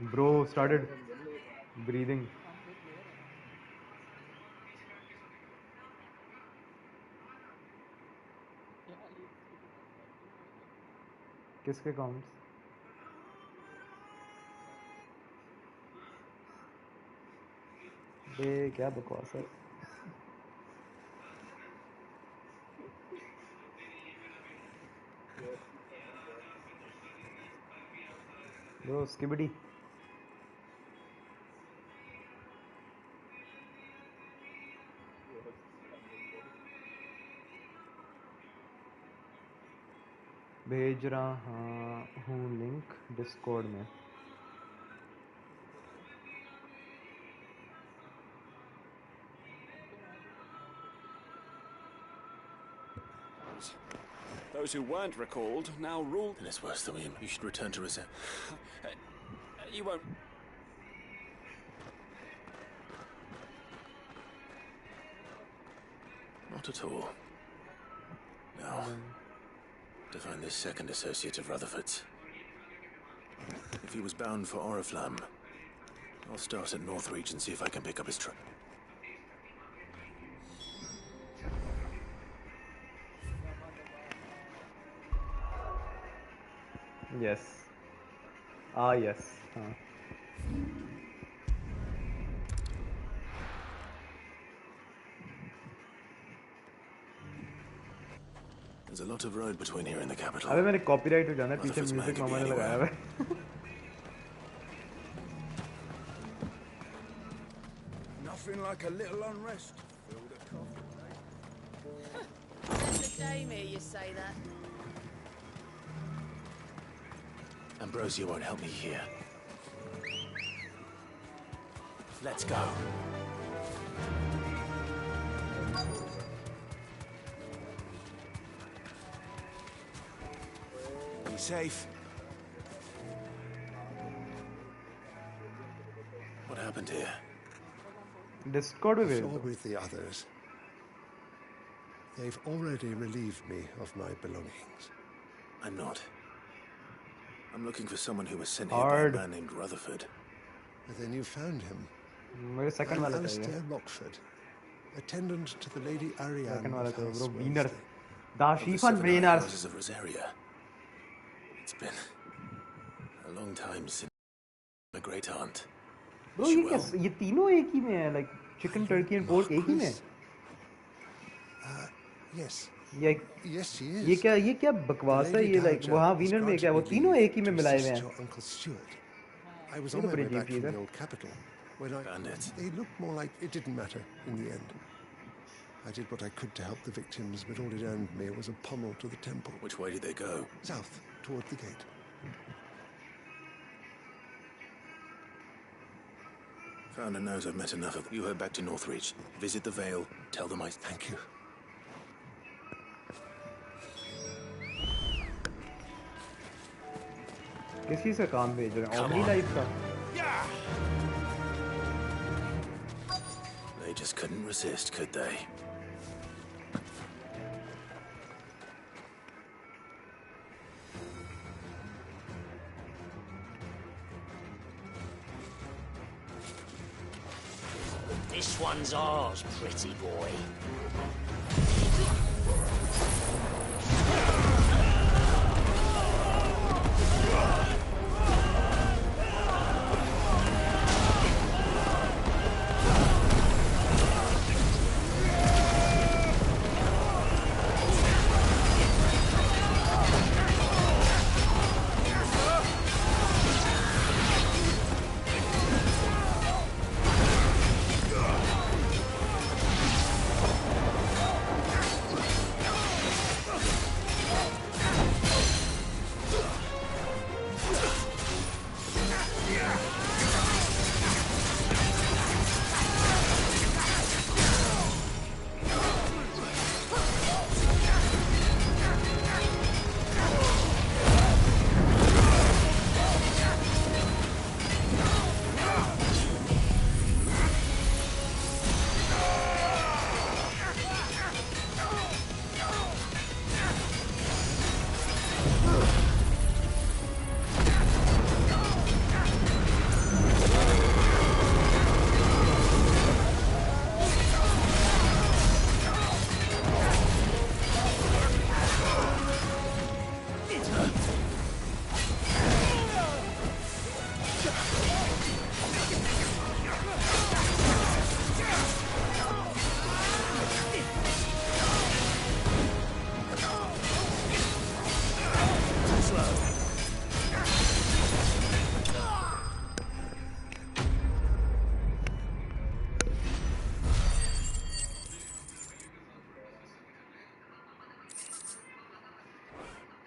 Bro started breathing. किसके comments? बे क्या बकवास है? Bro skibidi. भेज रहा हूँ लिंक डिस्कॉर्ड में. Those who weren't recalled now rule. Then it's worse than we. You should return to reserve. You won't. Not at all. Now, to find this second associate of Rutherford's. If he was bound for Oriflamme, I'll start at Northreach and see if I can pick up his trail. Yes. Yes. There's a lot of road between here and the capital. अबे मैंने copyright हो जाना है पीछे music मामा ने लगाया है. Nothing like a little unrest. The Damie, you say that? Ambrosia won't help me here. Let's go. Be safe. What happened here? Discord में भेज You're दो. with the others. They've already relieved me of my belongings. I'm not. I'm looking for someone who was sent here by a man named Rutherford. But then you found him. मेरे second I'm वाला चाहिए. Alistair Rockford, attendant to the Lady Ariane Second वाला of चाहिए House bro. Wellesley. Wieners. Of Da the Schiefan 7 Brainers. houses of Rosaria. It's been a long time since my great aunt. Bro ये क्या? ये तीनों एक ही में है, like chicken, turkey and pork एक ही में. Yes. Yes, she is. ये क्या बकवास है ये, like वहाँ वीनर में क्या वो तीनों एक ही में मिलाए हुए हैं. Uncle Stuart. I was ये on तो my बड़ी way अजीब back चीज from है. the old capital when Bandits. they looked more like it didn't matter in the end. I did what I could to help the victims, but all it earned me was a pummel to the temple. Which way did they go? South, toward the gate. Found a note. I've met enough of them. You head back to Northreach. Visit the Vale. Tell them I... Thank you. किस चीज का काम भेज रहे हैं? Omni life का. They just couldn't resist, could they? This one's ours, pretty boy.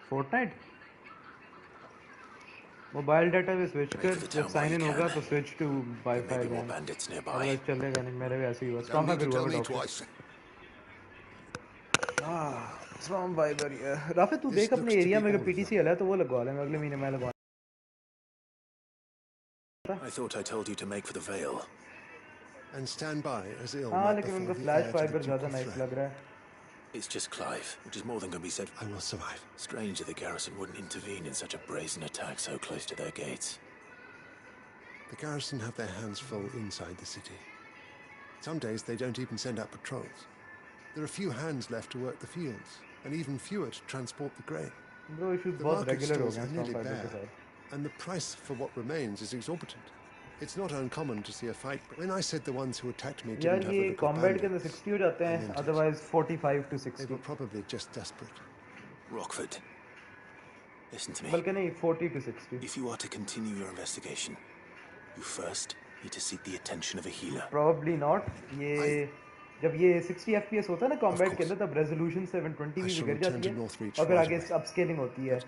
Fortnite mobile data पे switch Make कर for the जब town साइन while इन you होगा can. तो switch to There may wifi be more again bandits nearby. Otherwise चलेगा नहीं मेरे भी ऐसे ही हुआ Don't strong need fibre to हुआ tell मैं me doctor twice. Strong fibre राफे तू This देख अपने looks to एरिया be में all of पीटीसी them. हला है तो वो लगवा लेंगे अगले महीने में लगवा I thought I told you to make for the Vale. And stand by as ill हाँ might लेकिन befall उनका the flash heir to the fibre ज़्यादा ducal नाइस throne. लग रहा है It's just Clive, which is more than can be said. I will survive. Strange that the garrison wouldn't intervene in such a brazen attack so close to their gates. The garrison have their hands full inside the city. Some days they don't even send out patrols. There are few hands left to work the fields, and even fewer to transport the grain. Bro issues The बहुत market regular हो stalls गए are हैं strong nearly fibre के bare, साथ and the price for what remains is exorbitant. It's not uncommon to see a fight. When I said the ones who attacked me यार didn't have ये a look at combat के अंदर bandits, 60 हो जाते I हैं meant it. Otherwise 45 to They 60 were probably just desperate. Rockford, listen to me. बल्कि नहीं 40 to 60 If you are to continue your investigation, you first need to seek the attention of a healer. probably not ये जब ये 60 fps होता है ना combat के course. अंदर तब रेजोल्यूशन 720 I भी shall गिर return जाती to है Northreach और फिर right आगे away. अपस्केलिंग होती है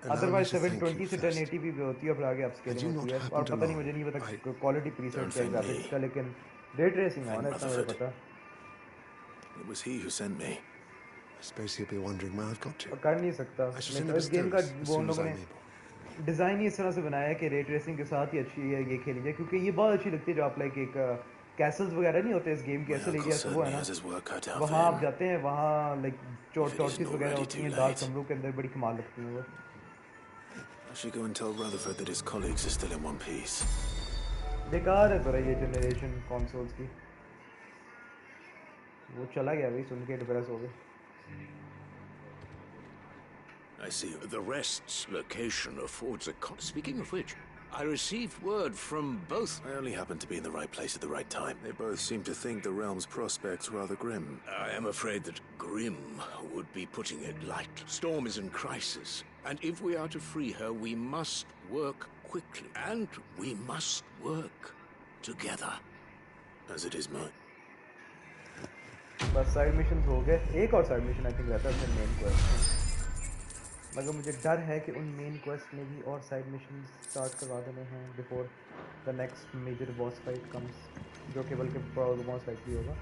allow me otherwise to thank 720 you से first. 1080p भी होती है और फिर आगे Had अपस्केलिंग you होती not है और happened पता नहीं along, मुझे नहीं पता I- क्वालिटी प्रीसेट Don't क्या thank ग्राफिक्स me. का लेकिन रे ट्रेसिंग Thank ऑन है इतना मुझे Rutherford. पता It was he who sent me. I suppose he'll be wondering where I've got to. और कर नहीं सकता I shall नहीं send तो him a इस गेम का stone as वो उन soon as लोगों I'm ने able. डिज़ाइन ही इस तरह से बनाया है कि रे ट्रेसिंग के साथ ही अच्छी है ये खेली जाए क्योंकि ये बहुत अच्छी लगती है जो आप लाइक एक कैसल्स वगैरह नहीं होते इस गेम के My ऐसे uncle एरिया तो वो है certainly ना has his work cut out for वहाँ आप him. जाते हैं वहाँ लाइक If it isn't चौकीज वगैरह already होती too हैं डार्क late. कमरों के अंदर बड़ी कमाल लगती हैं वो I should go and tell Rutherford that his colleagues are still in one piece. बेकार है जरा ये जनरेशन कंसोल्स की वो चला गया भाई सुन के डिप्रेस हो गए I see. The rest's location affords a Speaking of which, I received word from both. I only happened to be in the right place at the right time. They both seem to think the realm's prospects rather grim. I am afraid that grim would be putting it lightly. Storm is in crisis, and if we are to free her, we must work quickly, and we must work together. As it is mine. बस side mission हो गए एक और side mission I think रहता है फिर main quest मगर मुझे डर है कि उन मेन क्वेस्ट में भी और साइड मिशन स्टार्ट करवा देने हैं before the next major boss fight comes जो केवल के मोस्ट लाइकली होगा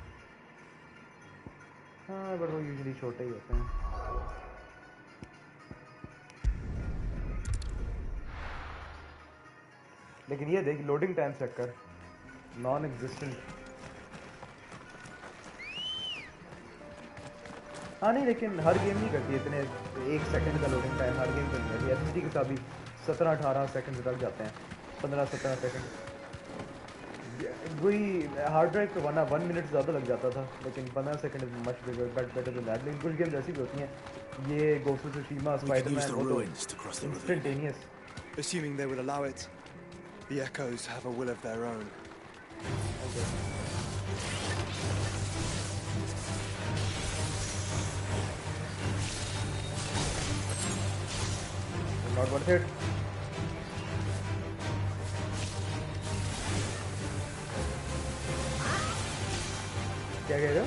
हाँ बट वो यूजुअली छोटे ही होते हैं लेकिन ये देख लोडिंग टाइम चेक कर नॉन एग्जिस्टेंट हाँ नहीं लेकिन हर गेम नहीं करती इतने 1 सेकंड का लोडिंग टाइम हर गेम करती है एसएसडी के साथ भी 17-18 सेकंड तक जाते हैं 15-17 सेकंड वही हार्ड ड्राइव पे 1 मिनट ज़्यादा लग जाता था लेकिन 15 second is much better than that लेकिन कुछ गेम्स ऐसी भी होती हैं ये गोस्ट ऑफ त्सुशिमा स्पाइडरमैन वो तो instantaneous Assuming they will allow it, the Echoes have a will of their own. Not worth it. क्या कह रहे हो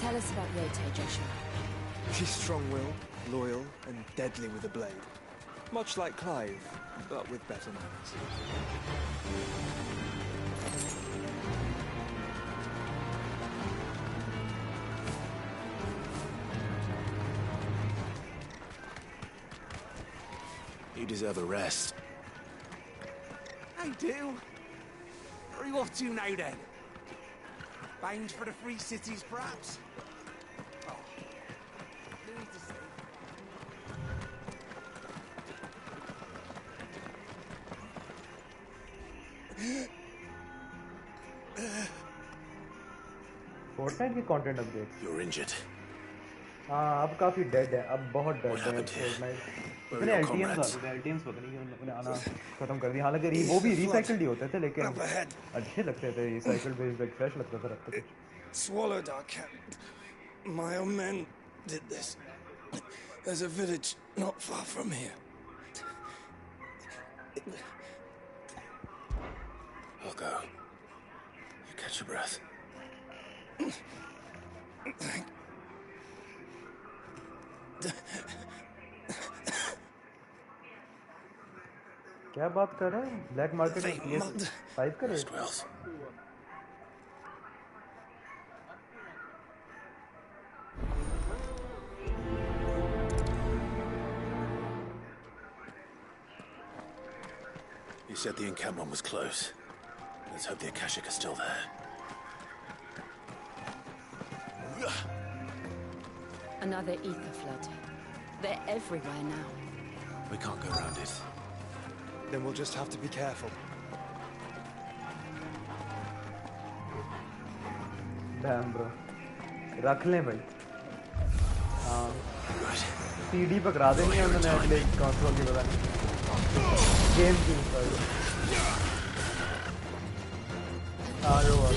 Tell us about Yote, Joshua. She's strong-willed, loyal, and deadly with a blade. Much like Clive, but with better manners. You deserve a rest. I do. Where are you off to now, then? Bound for the Free Cities, perhaps? Oh, no need to say. Fortnite के content update You're injured. हाँ अब काफ़ी dead है, अब बहुत What dead है happened here? Fortnite. Where are इतने your LTMs comrades? आते थे, एलटीएम्स पता नहीं उन्होंने आना ख़त्म कर दिया। हालांकि वो It's भी the flood. रिसाइकल्ड ही होते थे, लेकिन Up ahead. अच्छे लगते थे रिसाइकल्ड बेस्ड, फ्रेश लगता था रखते कुछ। Swallowed our camp. My own men did this. There's a village not far from here. I'll go. You catch your breath. क्या बात कर रहे हैं? ब्लैक मार्केट में They PS mud. 5 का Rest rate? wells. You said the encampment was close. Let's hope the Akashic are still there. Another ether flood. They're everywhere now. We can't go around it. Then we'll just have to be careful. Damn bro, रख लें भाई। हाँ CD पकड़ा देनी है उन्होंने अगले console की, पता नहीं गेम की। हाँ जो हुआ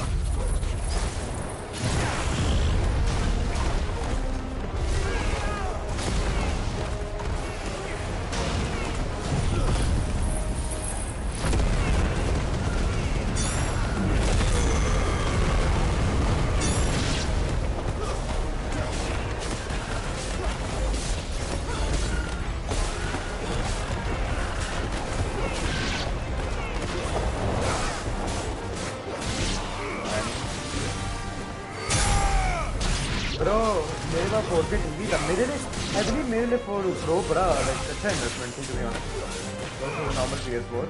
ब्रो, मेरे पास 4K टीवी था मेरे लिए, एक्चुअली मेरे लिए प्रो बड़ा लाइक अच्छा इन्वेस्टमेंट थी, to be honest. Normal PS4।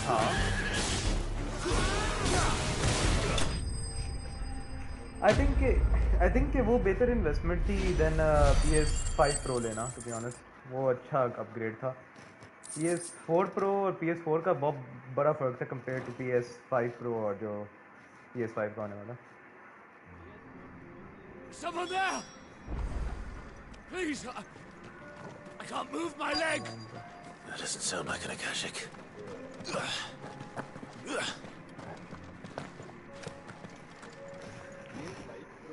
हाँ आई थिंक कि वो बेहतर इन्वेस्टमेंट थी देन PS5 Pro लेना, टू बी ऑनेस्ट। वो अच्छा अपग्रेड था। PS4 Pro और PS4 का बहुत बड़ा फ़र्क था कंपेयर टू PS5 Pro और जो PS5 का आने वाला। Someone there! Please, I can't move my leg! That doesn't sound like an Akashic.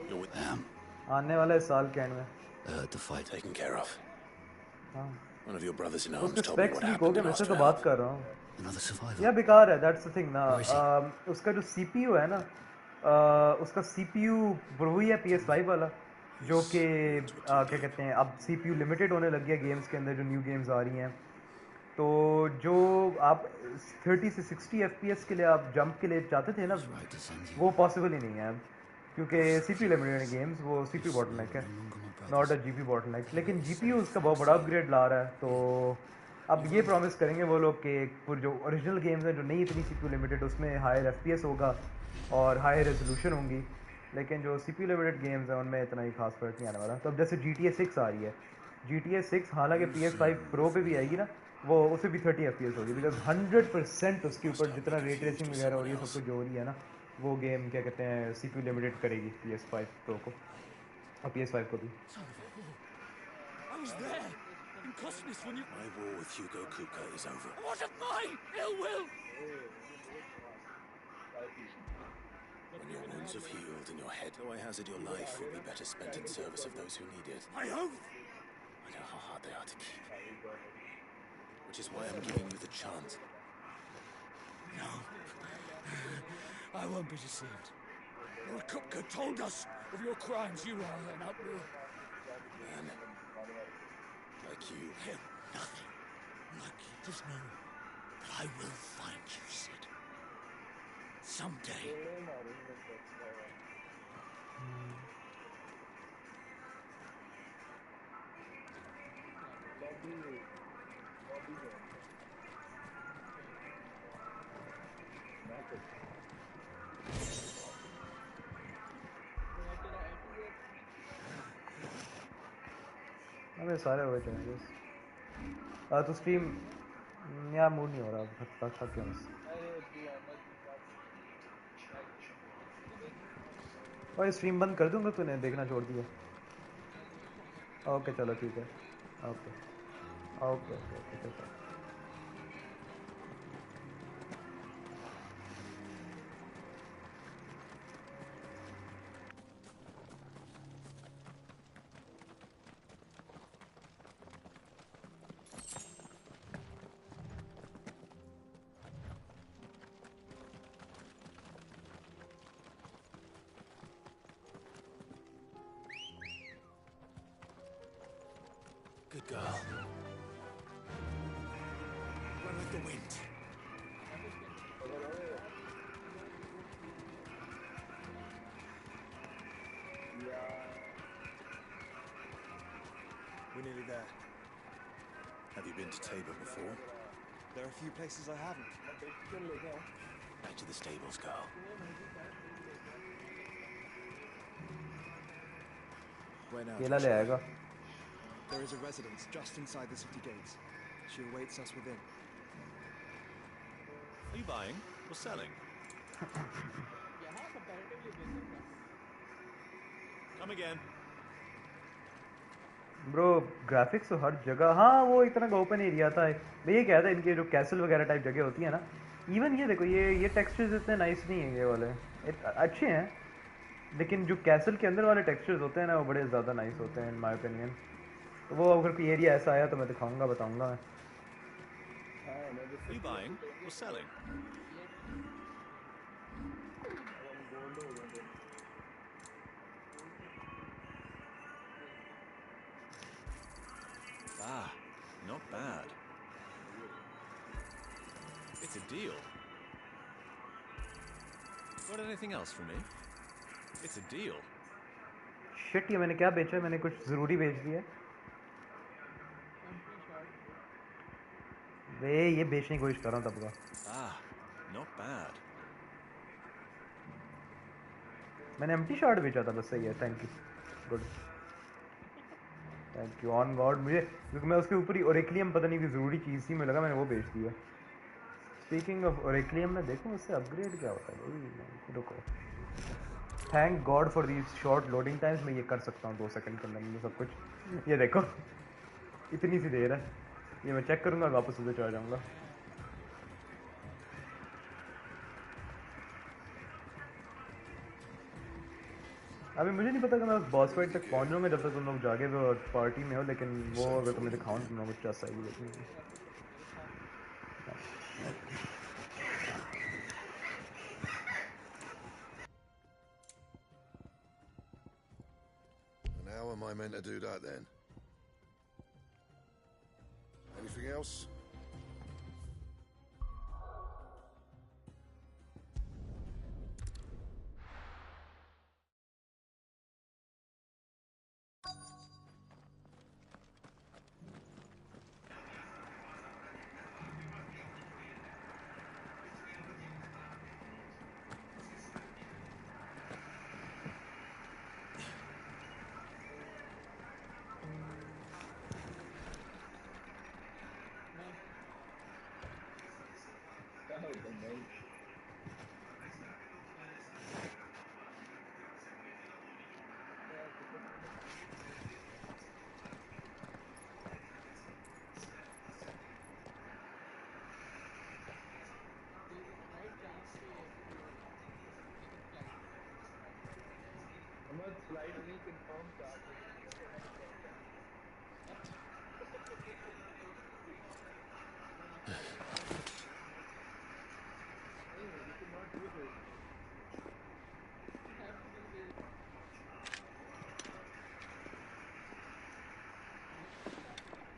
You're with them. आने वाला इस साल के एंड में। I heard the fight taken care of. हाँ One of your brothers in arms उसके told me specs what leak हो happened गए, in मैं इससे तो Austria. बात कर रहा हूँ। Another survivor. यह बेकार है, दैट्स द थिंग ना। Where is he? उसका जो CPU है ना, उसका CPU वही है PS5 वाला, जो कि क्या कहते हैं, अब CPU लिमिटेड होने लग गया गेम्स के अंदर, जो न्यू गेम्स आ रही हैं। तो जो आप 30 से 60 FPS के लिए आप जंप के लिए चाहते थे ना, वो पॉसिबल ही नहीं है क्योंकि CPU लिमिटेड है गेम्स, वो CPU बॉटलनेक है, नॉट अ GPU बॉटलनेक। लेकिन GPU उसका बहुत बड़ा अपग्रेड ला रहा है, तो अब ये प्रॉमिस करेंगे वो लोग कि जो ओरिजिनल गेम्स हैं जो नहीं इतनी CPU लिमिटेड, उसमें हायर FPS होगा और हायर रेजोल्यूशन होंगी। लेकिन जो CPU लिमिटेड गेम्स हैं उनमें इतना ही खास फर्क नहीं आने वाला। तो अब जैसे GTA 6 आ रही है, GTA 6 हालांकि PS5 Pro पे भी आएगी ना, वो उसे भी 30 FPS होगी, बिकॉज 100% उसके ऊपर जितना रेट रेसिंग वगैरह हो रही है, सब कुछ जो हो रही है ना, वो गेम क्या कहते हैं CPU लिमिटेड करेगी PS5 Pro को और PS5 को भी। I was there, in Cosmos, when you... My war with Hugo Kuka is over. What of mine? Ill will! When your wounds have healed and your head, though I hazard your life, will be better spent in service of those who need it. My oath! I know how hard they are to keep. Which is why I'm giving you the chance. No. I won't be deceived. Lord Kupka told us of your crimes. You are an outlaw. Man, like you. Him, nothing. Like you. Just know that I will find you, Sid. Someday. अबे सारे हुए challenges. तो stream यार mood नहीं हो रहा, थक गया बस। और स्ट्रीम बंद कर दूंगा, तूने देखना छोड़ दिया? ओके चलो ठीक है. ओके ओके ओके ओके चलो. Good girl. Run with the wind. We're nearly there. Have you been to Tabor before? There are a few places I haven't. Back to the stables, girl. Where now, केला ले Joshua? आएगा. There is a residence just inside the city gates. She awaits us within. Are you buying or selling? Come again. Bro graphics तो हर जगह. हाँ वो एक तरह का ओपन एरिया था. मैं ये कह रहा था इनके जो कैसल वगैरह टाइप जगह होती है ना, इवन ये देखो ये टेक्सचर्स इतने नाइस नहीं हैं ये वाले. अच्छे हैं लेकिन जो कैसल के अंदर वाले टेक्सचर्स होते हैं ना वो बड़े ज़्यादा नाइस होते हैं इन माय ओपिनियन. तो वो अगर कोई एरिया ऐसा आया तो मैं दिखाऊंगा, बताऊंगा मैं. Are you buying or selling? Ah, not bad. It's a deal. Got anything else for me? It's a deal. Shit, ये मैंने क्या बेचा? मैंने कुछ ज़रूरी बेच दिया. वे ये बेचने की कोशिश कर रहा हूँ तब का. Ah, not bad. मैंने एम्प्टी शॉट बेचा था बस. सही है. Thank you. Good. Thank you on God. मुझे क्योंकि मैं उसके ऊपर ही ओरेक्लियम पता नहीं कि ज़रूरी चीज़ थी, मुझे लगा मैंने वो बेच दिया. स्पीकिंग ऑफ ओरेक्लियम, मैं देखूँ उससे अपग्रेड क्या होता है. रुको. Thank God for these short loading times. मैं ये कर सकता हूँ 2 सेकंड के अंदर में सब कुछ. ये देखो इतनी सी देर है. ये मैं चेक करूँगा, वापस उधर चला जाऊँगा. अभी मुझे नहीं पता कि मैं उस बॉस फाइट तक पहुँच जाऊँगा जब तक तुम लोग जागे हुए और पार्टी में हो, लेकिन वो अगर तुम्हें दिखाऊँ तो तुम लोग कुछ आएगी देखने की. And how am I meant to do that then? Anything else?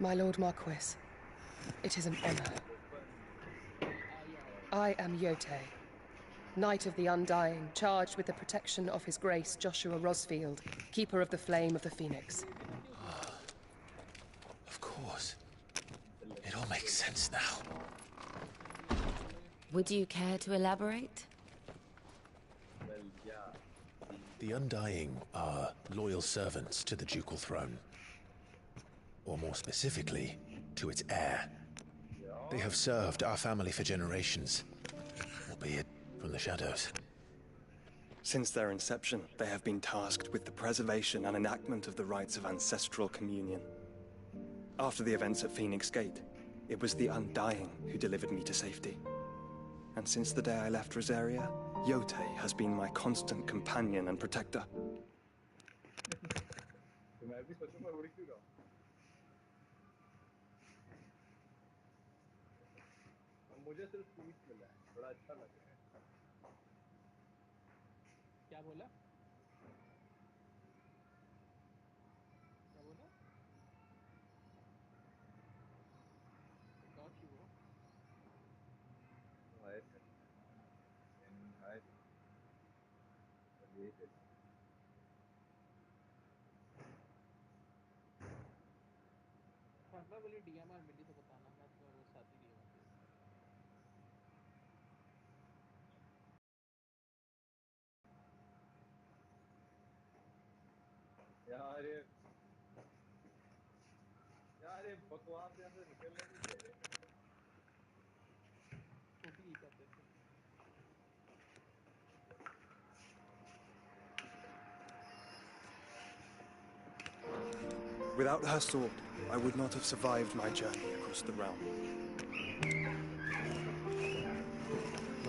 My Lord Marquis, it is an honor. I am Yote, Knight of the Undying, charged with the protection of His Grace Joshua Rosfield, Keeper of the Flame of the Phoenix. Of course. It all makes sense now. Would you care to elaborate? The Undying are loyal servants to the ducal throne. Or more specifically, to its heir. They have served our family for generations, albeit from the shadows. Since their inception, they have been tasked with the preservation and enactment of the rites of ancestral communion. After the events at Phoenix Gate, it was the Undying who delivered me to safety. And since the day I left Rosaria, Yotei has been my constant companion and protector. क्या बोला? क्या बोला? Got you. मैं बोली DMR मिली तो बताना, मैं तो वो साथ ही DMR पे. यार ये बकवास के अंदर निकलने नहीं दे रहे. छोटी ही करते थे. Without her sword, I would not have survived my journey across the realm.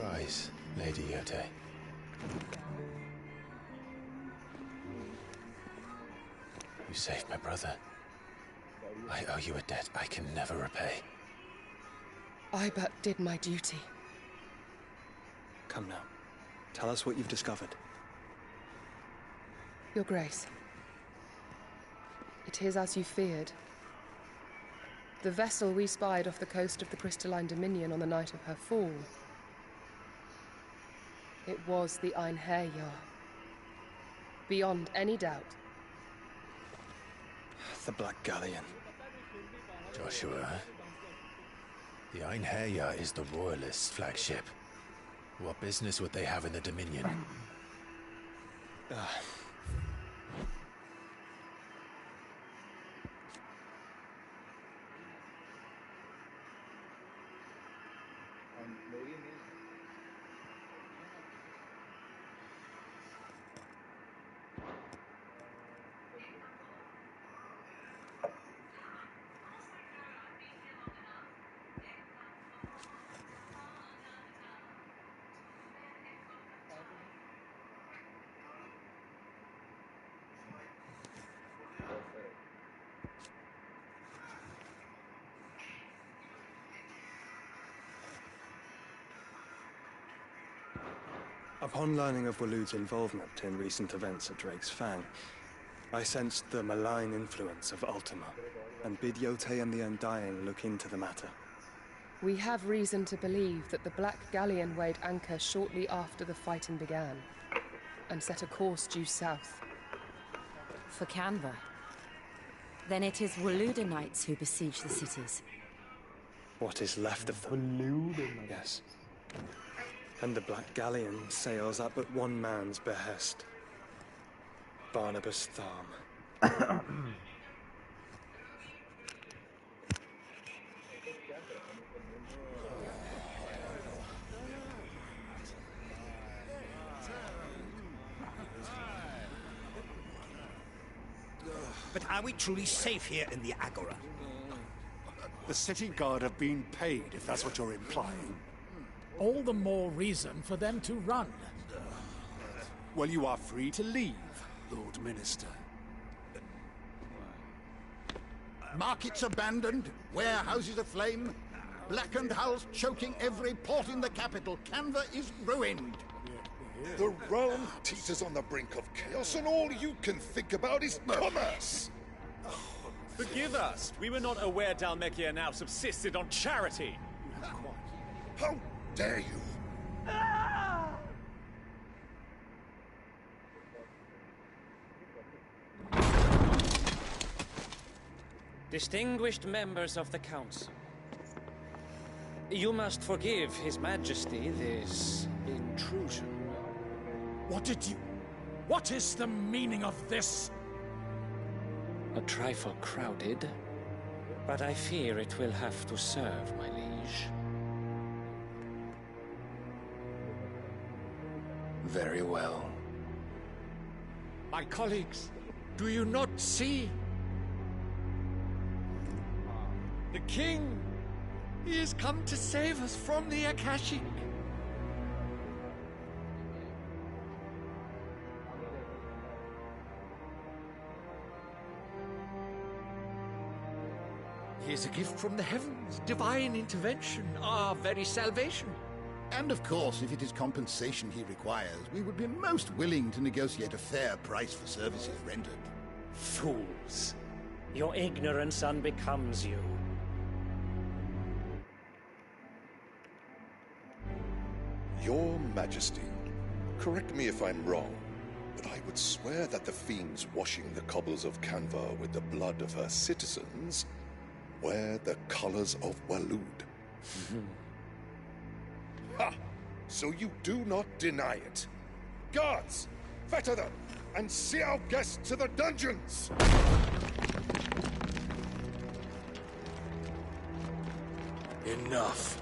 Rise, Lady Yotei. You saved my brother. I owe you a debt I can never repay. I but did my duty. Come now. Tell us what you've discovered. Your Grace. It is as you feared. The vessel we spied off the coast of the Crystalline Dominion on the night of her fall. It was the Einherjar. Beyond any doubt. The Black Galleon. Joshua, the Einherjar is the Royalist flagship. What business would they have in the Dominion? Upon learning of Waloed's involvement in recent events at Drake's Fang, I sensed the malign influence of Ultima, and bid Yotei and the Undying look into the matter. We have reason to believe that the Black Galleon weighed anchor shortly after the fighting began, and set a course due south. For Canva. Then it is Waloed knights who besiege the cities. What is left of them? Yes. And the Black Galleon sails at but one man's behest. Barnabas Tharm. But are we truly safe here in the Agora? The city guard have been paid, if that's what you're implying. All the more reason for them to run. Well, you are free to leave, Lord Minister. Markets abandoned, warehouses aflame, blackened hulls choking every port in the capital. Canva is ruined. The realm teeters on the brink of chaos, and all you can think about is commerce! Forgive us. We were not aware Dhalmekia now subsisted on charity. How dare you! Distinguished members of the Council, you must forgive His Majesty this intrusion. What is the meaning of this? A trifle crowded, but I fear it will have to serve, my liege. Very well. My colleagues, do you not see? The king! He has come to save us from the Akashic! He is a gift from the heavens, divine intervention, our very salvation. And of course, if it is compensation he requires, we would be most willing to negotiate a fair price for services rendered. Fools. Your ignorance unbecomes you. Your Majesty, correct me if I'm wrong, but I would swear that the fiends washing the cobbles of Canva with the blood of her citizens wear the colors of Waloed. Ha! So you do not deny it. Guards, fetter them, and see our guests to the dungeons! Enough.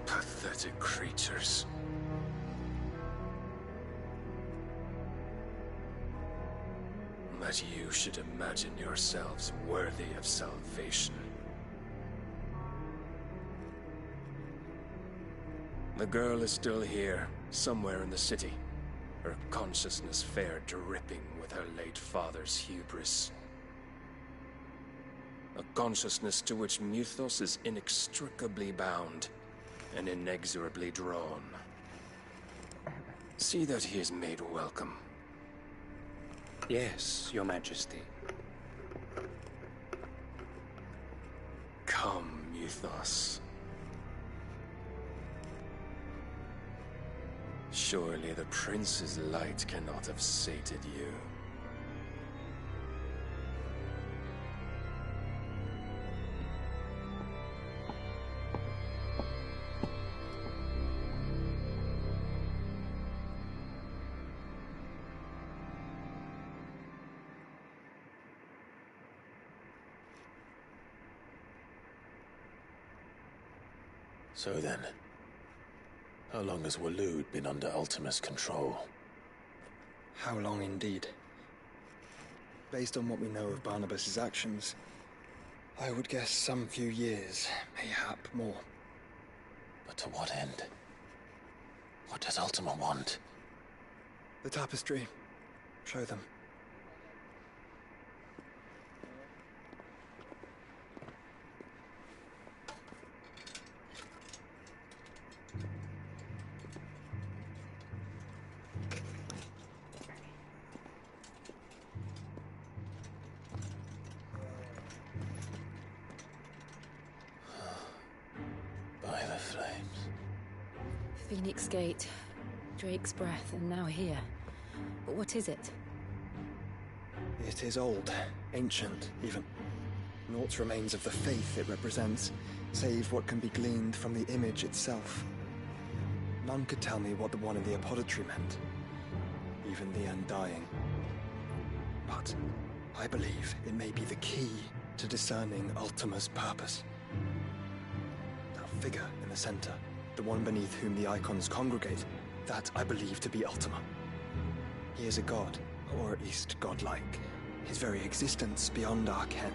Pathetic creatures. That you should imagine yourselves worthy of salvation. The girl is still here, somewhere in the city. Her consciousness fair dripping with her late father's hubris. A consciousness to which Mythos is inextricably bound and inexorably drawn. See that he is made welcome. Yes, Your Majesty. Come, Mythos. Surely the prince's light cannot have sated you. So then, how long has Waloed been under Ultima's control? How long indeed? Based on what we know of Barnabas's actions, I would guess some few years, mayhap more. But to what end? What does Ultima want? The tapestry. Show them. By the flames. Phoenix Gate, Drake's Breath, and now here. But what is it? It is old, ancient, even. Naught remains of the faith it represents, save what can be gleaned from the image itself. None could tell me what the one in the apothecary meant, even the Undying. But I believe it may be the key to discerning Ultima's purpose. That figure in the center, the one beneath whom the icons congregate, that I believe to be Ultima. He is a god, or at least godlike, his very existence beyond our ken.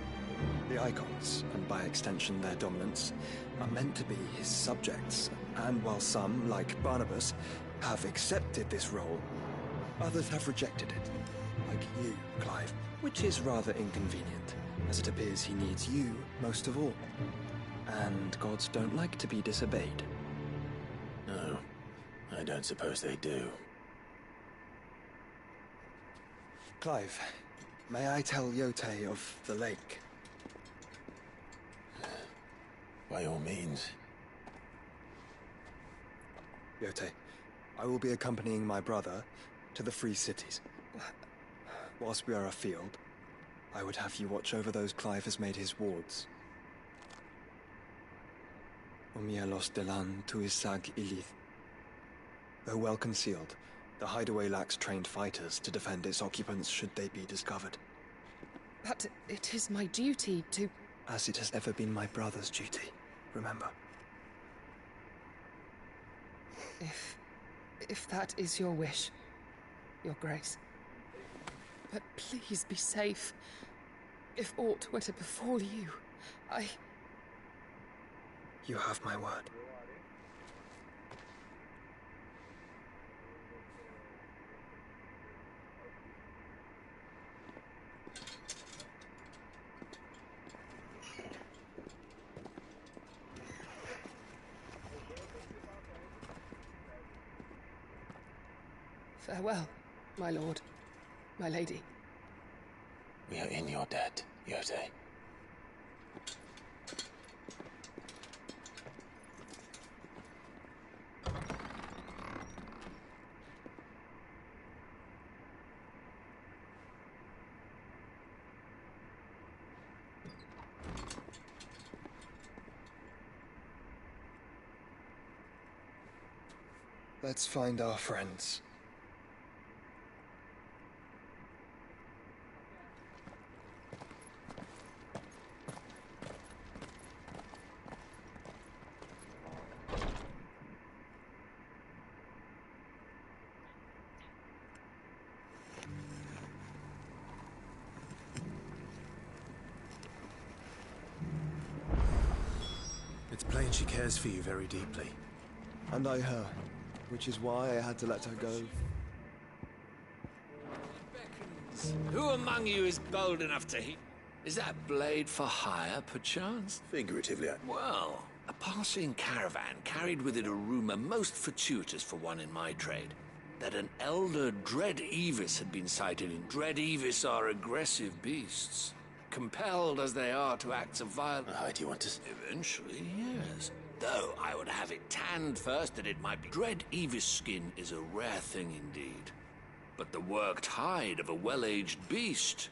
The icons, and by extension their dominance, are meant to be his subjects, and while some, like Barnabas, have accepted this role, others have rejected it, like you, Clive, which is rather inconvenient, as it appears he needs you most of all. And gods don't like to be disobeyed. No, I don't suppose they do. Clive, may I tell Yote of the lake? By all means. Yote, I will be accompanying my brother to the Free Cities. Whilst we are afield, I would have you watch over those Clive has made his wards. Umielos delan tuisag ilith. Though well concealed, the hideaway lacks trained fighters to defend its occupants should they be discovered. But it is my duty to... As it has ever been my brother's duty, remember. If that is your wish, Your Grace. But please be safe. If aught were to befall you, You have my word. Farewell, my lord, my lady. We are in your debt, Yote. Let's find our friends. It's plain she cares for you very deeply. And I her, which is why I had to let her go. Who among you is bold enough to heat? Is that blade for hire, perchance? Figuratively, Well, a passing caravan carried with it a rumor most fortuitous for one in my trade. That an elder Dread Evis had been sighted in. Dread Evis are aggressive beasts, compelled as they are to acts of violence. Do you want to... Eventually, yes. Though I would have it tanned first that it might be. Dread Evis skin is a rare thing indeed. But the worked hide of a well-aged beast.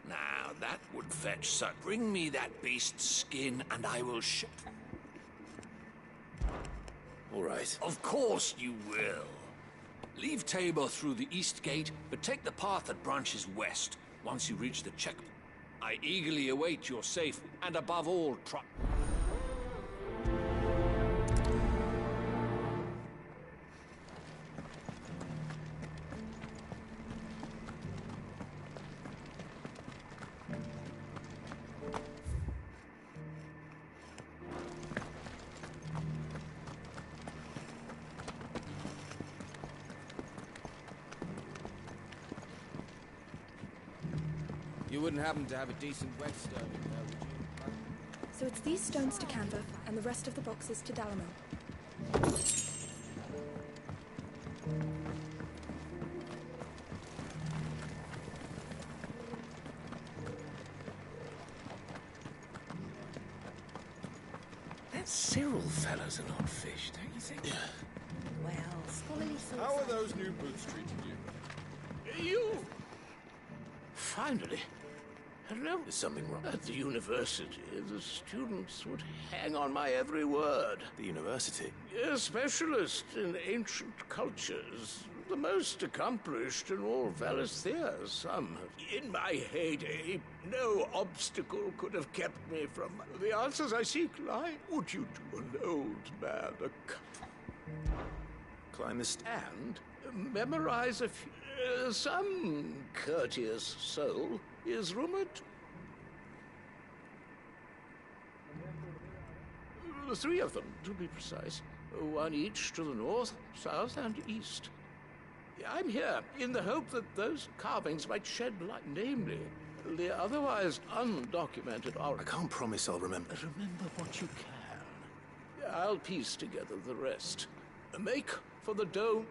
Now, that would fetch such. Bring me that beast's skin, and I will ship. All right. Of course you will. Leave Tabor through the east gate, but take the path that branches west once you reach the checkpoint. I eagerly await your safe, and above all, You wouldn't happen to have a decent whetstone in there, would you? So it's these stones to Canva, and the rest of the boxes to Dalamo. that Cyril fellow's an odd fish, don't you think? Well, scholarly thoughts... How are those new boots treating you? You! Finally. Hello. Is something wrong? At the university, the students would hang on my every word. The university? A specialist in ancient cultures. The most accomplished in all Valisthea. Some. In my heyday, no obstacle could have kept me from... The answers I seek lie. Would you do an old man a Climb this... and memorize a few... some courteous soul is rumored. The three of them, to be precise. One each to the north, south, and east. I'm here in the hope that those carvings might shed light, namely, the otherwise undocumented origin. I can't promise I'll remember. Remember what you can. I'll piece together the rest. Make for the dome.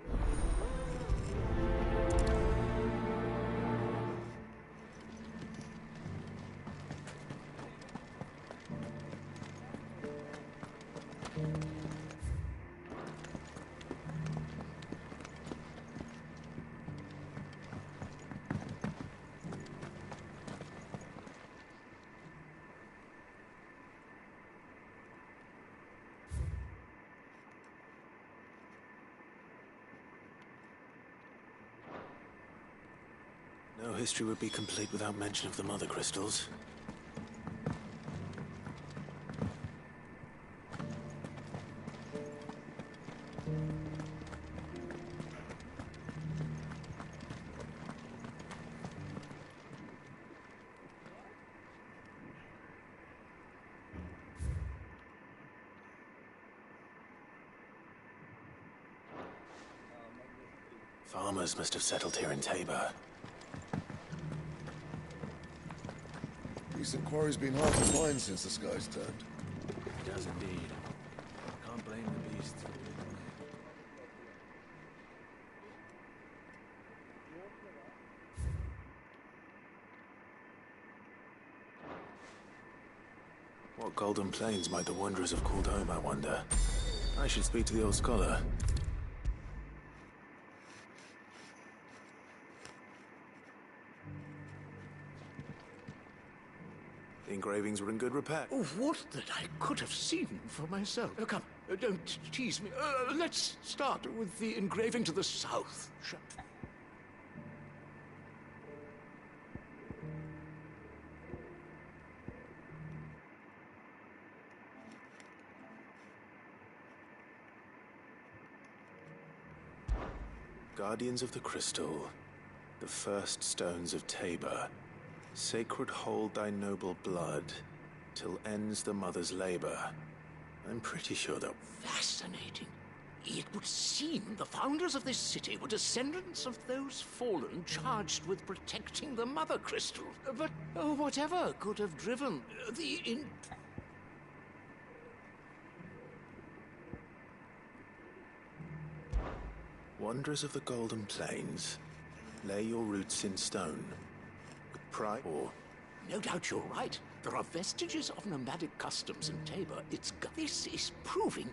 No history would be complete without mention of the mother crystals. Farmers must have settled here in Tabor. Recent quarry's been hard to find since the skies turned. It does indeed. Can't blame the beasts for doing What golden plains might the wanderers have called home, I wonder? I should speak to the old scholar. The engravings were in good repair. Oh, would that I could have seen for myself. Come, don't tease me. Let's start with the engraving to the south. Guardians of the Crystal, the first stones of Tabor, sacred hold thy noble blood, till ends the mother's labor. I'm pretty sure that... Fascinating. It would seem the founders of this city were descendants of those fallen charged with protecting the mother crystal. But whatever could have driven the... Wanderers of the Golden Plains, lay your roots in stone. With pride or... No doubt you're right. There are vestiges of nomadic customs in Tabor. This is proving...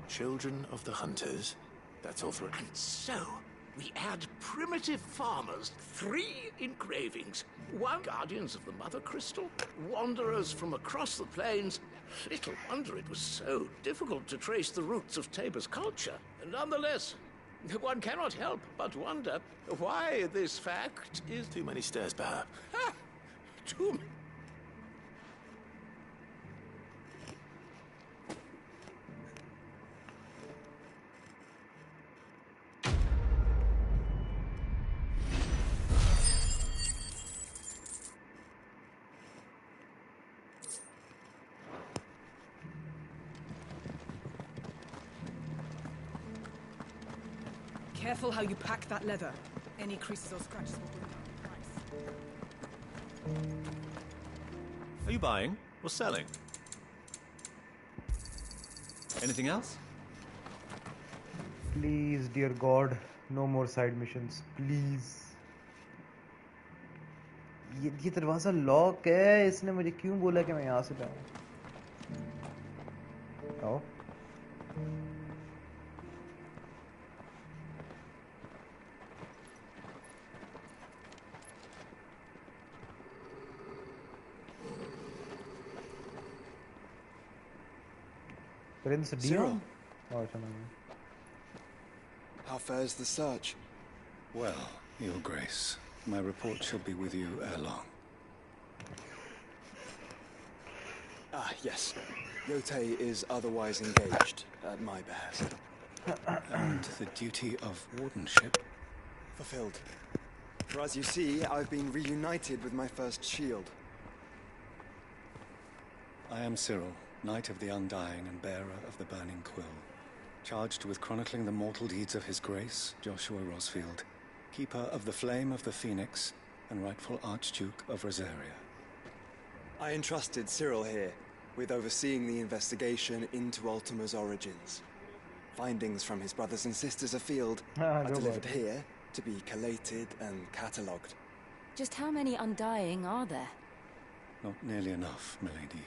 Children of the Hunters, that's all through. And so, we add primitive farmers, 3 engravings, 1 guardians of the mother crystal, wanderers from across the plains. Little wonder it was so difficult to trace the roots of Tabor's culture. Nonetheless, one cannot help but wonder why this fact is... Too many stairs, perhaps. Ha! Too many... Careful how you pack that leather. Any creases or scratches will bring down the price. Are you buying or selling? Anything else? Please, dear God, no more side missions. Please. ये दरवाजा lock है. इसने मुझे क्यों बोला कि मैं यहाँ से जाऊँ? आओ. Prince Dion? Oh, how fares the search? Well, Your Grace, my report shall be with you ere long. Ah, yes. Yote is otherwise engaged at my behest. And the duty of wardenship? Fulfilled. For as you see, I've been reunited with my first shield. I am Cyril, Knight of the Undying and bearer of the Burning Quill, charged with chronicling the mortal deeds of His Grace, Joshua Rosfield, Keeper of the Flame of the Phoenix and rightful Archduke of Rosaria. I entrusted Cyril here with overseeing the investigation into Ultima's origins. Findings from his brothers and sisters afield are delivered here to be collated and catalogued. Just how many Undying are there? Not nearly enough, milady.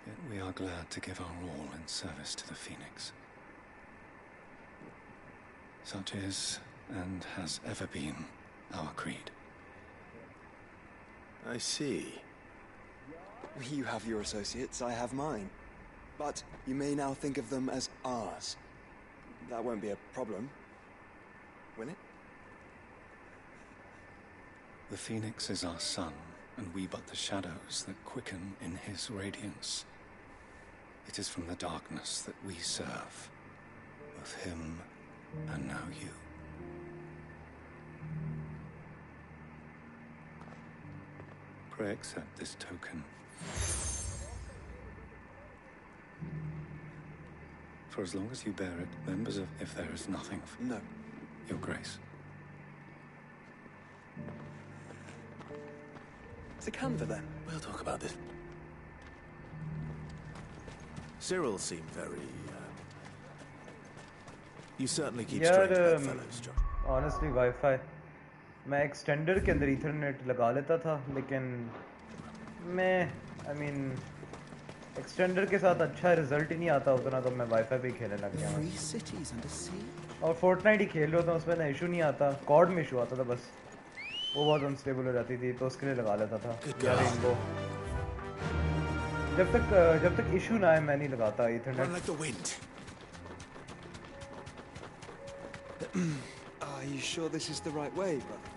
Yet we are glad to give our all in service to the Phoenix. Such is, and has ever been, our creed. I see. You have your associates, I have mine. But you may now think of them as ours. That won't be a problem, will it? The Phoenix is our sun, and we but the shadows that quicken in his radiance. It is from the darkness that we serve, both him and now you. Pray accept this token. For as long as you bear it, members of If There Is Nothing... No. Your Grace. Is it Canva then? We'll talk about this. Cyril seemed very... You certainly keep straight bedfellows, John. Honestly, Wi-Fi. मैं extender के अंदर Ethernet लगा लेता था, लेकिन मैं extender के साथ अच्छा रिजल्ट ही नहीं आता उतना, तो मैं वाईफाई पे ही खेलने लग गया हूँ। और फोर्टनाइट ही खेल रहा था, उसमें ना इशू नहीं आता, कॉर्ड में इशू आता था बस, वो बहुत अनस्टेबल हो जाती थी, तो उसके लिए लगा लेता था या रेनबो। जब तक इशू ना आए मैं नहीं लगाता Ethernet. Are you sure this is the right way, brother?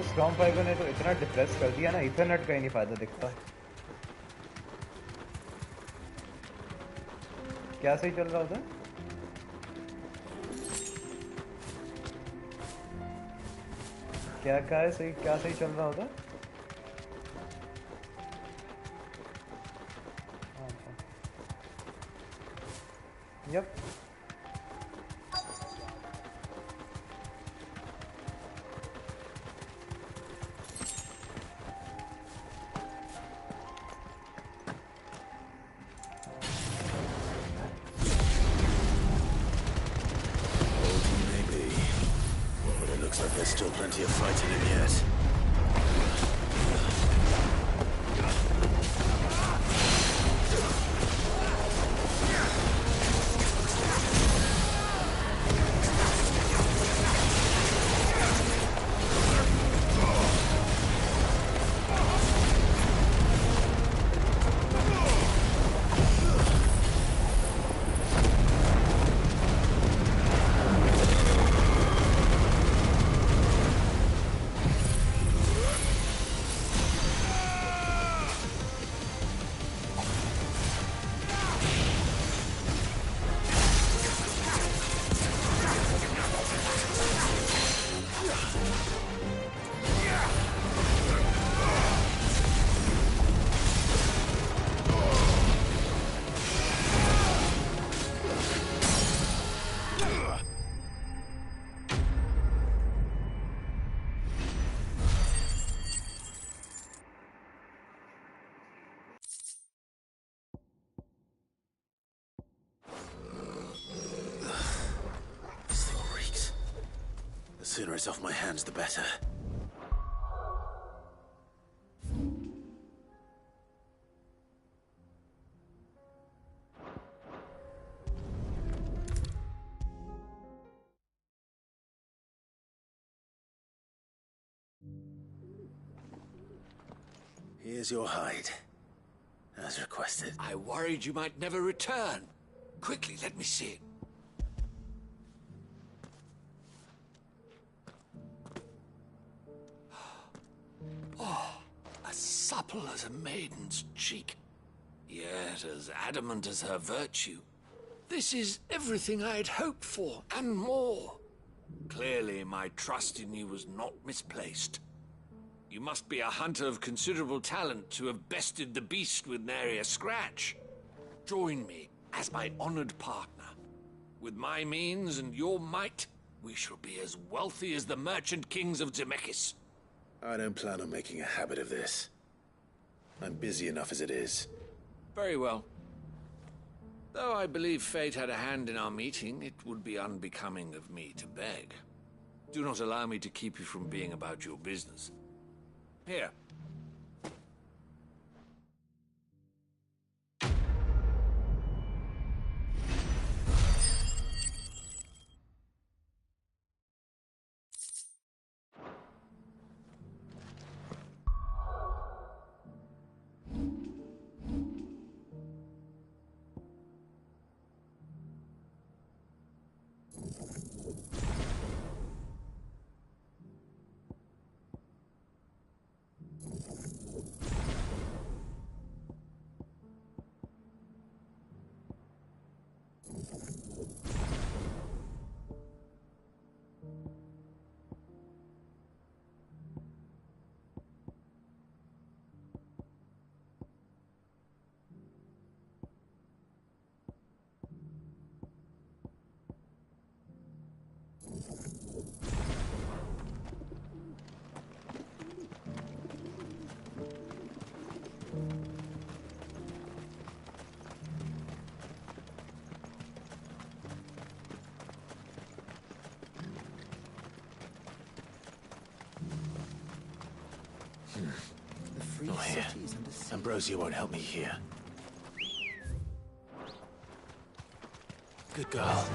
Storm fibre ने तो इतना डिप्रेस कर दिया ना, इथरनेट का ही नहीं फायदा दिखता। क्या सही चल रहा होता? क्या सही चल रहा होता? Yup The sooner it's off my hands, the better. Here's your hide, as requested. I worried you might never return. Quickly, let me see it. Oh, as supple as a maiden's cheek, yet as adamant as her virtue. This is everything I had hoped for, and more. Clearly, my trust in you was not misplaced. You must be a hunter of considerable talent to have bested the beast with nary a scratch. Join me as my honored partner. With my means and your might, we shall be as wealthy as the merchant kings of Zemeckis. I don't plan on making a habit of this. I'm busy enough as it is. Very well. Though I believe fate had a hand in our meeting, it would be unbecoming of me to beg. Do not allow me to keep you from being about your business. Here. Not here. Ambrosia won't help me here. Good girl.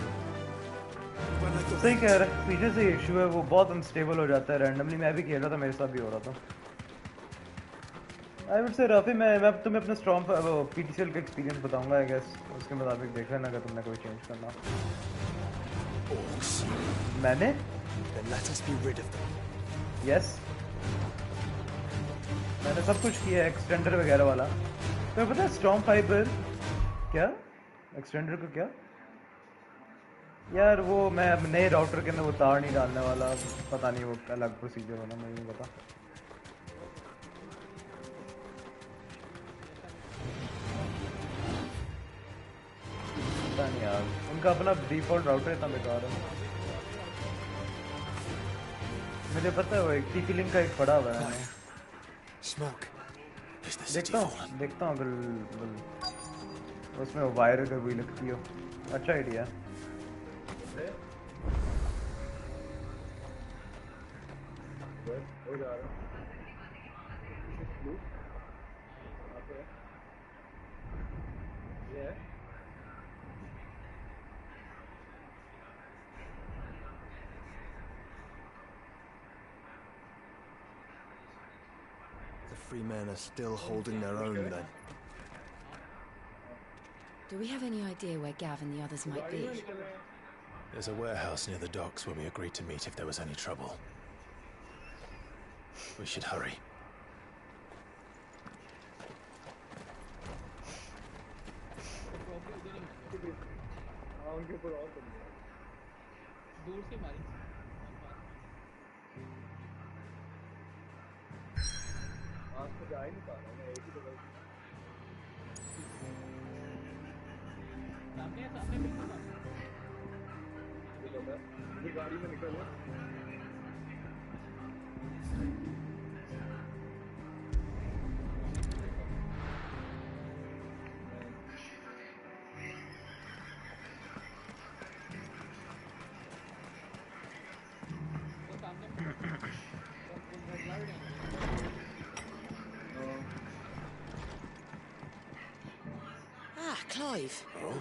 सही कह रहा है, पीछे से issue है, वो बहुत unstable हो जाता है रैंडमली। मैं भी खेल रहा था, मेरे साथ भी हो रहा था। आई वुड से रफी, मैं तुम्हें अपना स्ट्रॉन्ग पीटीसीएल का एक्सपीरियंस बताऊंगा आई गेस, उसके मुताबिक देख लेना अगर तुमने कोई चेंज करना। मैंने? Then let us be rid of them. Yes. मैंने सब कुछ किया, एक्सटेंडर वगैरह वाला। तो पता है स्टॉर्म फाइबर क्या? एक्सटेंडर को क्या? यार वो मैं अब नए राउटर के अंदर वो तार नहीं डालने वाला, पता नहीं वो अलग प्रोसीजर होना, मुझे नहीं पता। पता नहीं यार, उनका अपना डिफॉल्ट राउटर इतना बेकार है। मुझे पता है वो एक टीपी लिंक का एक पड़ा हुआ है। देखता हूँ अगर उसमें वायर अगर वही लगती हो, अच्छा आइडिया है। The free men are still holding their own then. Do we have any idea where Gav and the others might be? There's a warehouse near the docks where we agreed to meet if there was any trouble. We should hurry. दूर से मारी। आज तो जा ही नहीं पा रहा मैं, एक ही जगह सामने बिल्कुल ये गाड़ी में निकलो। Clive. Oh?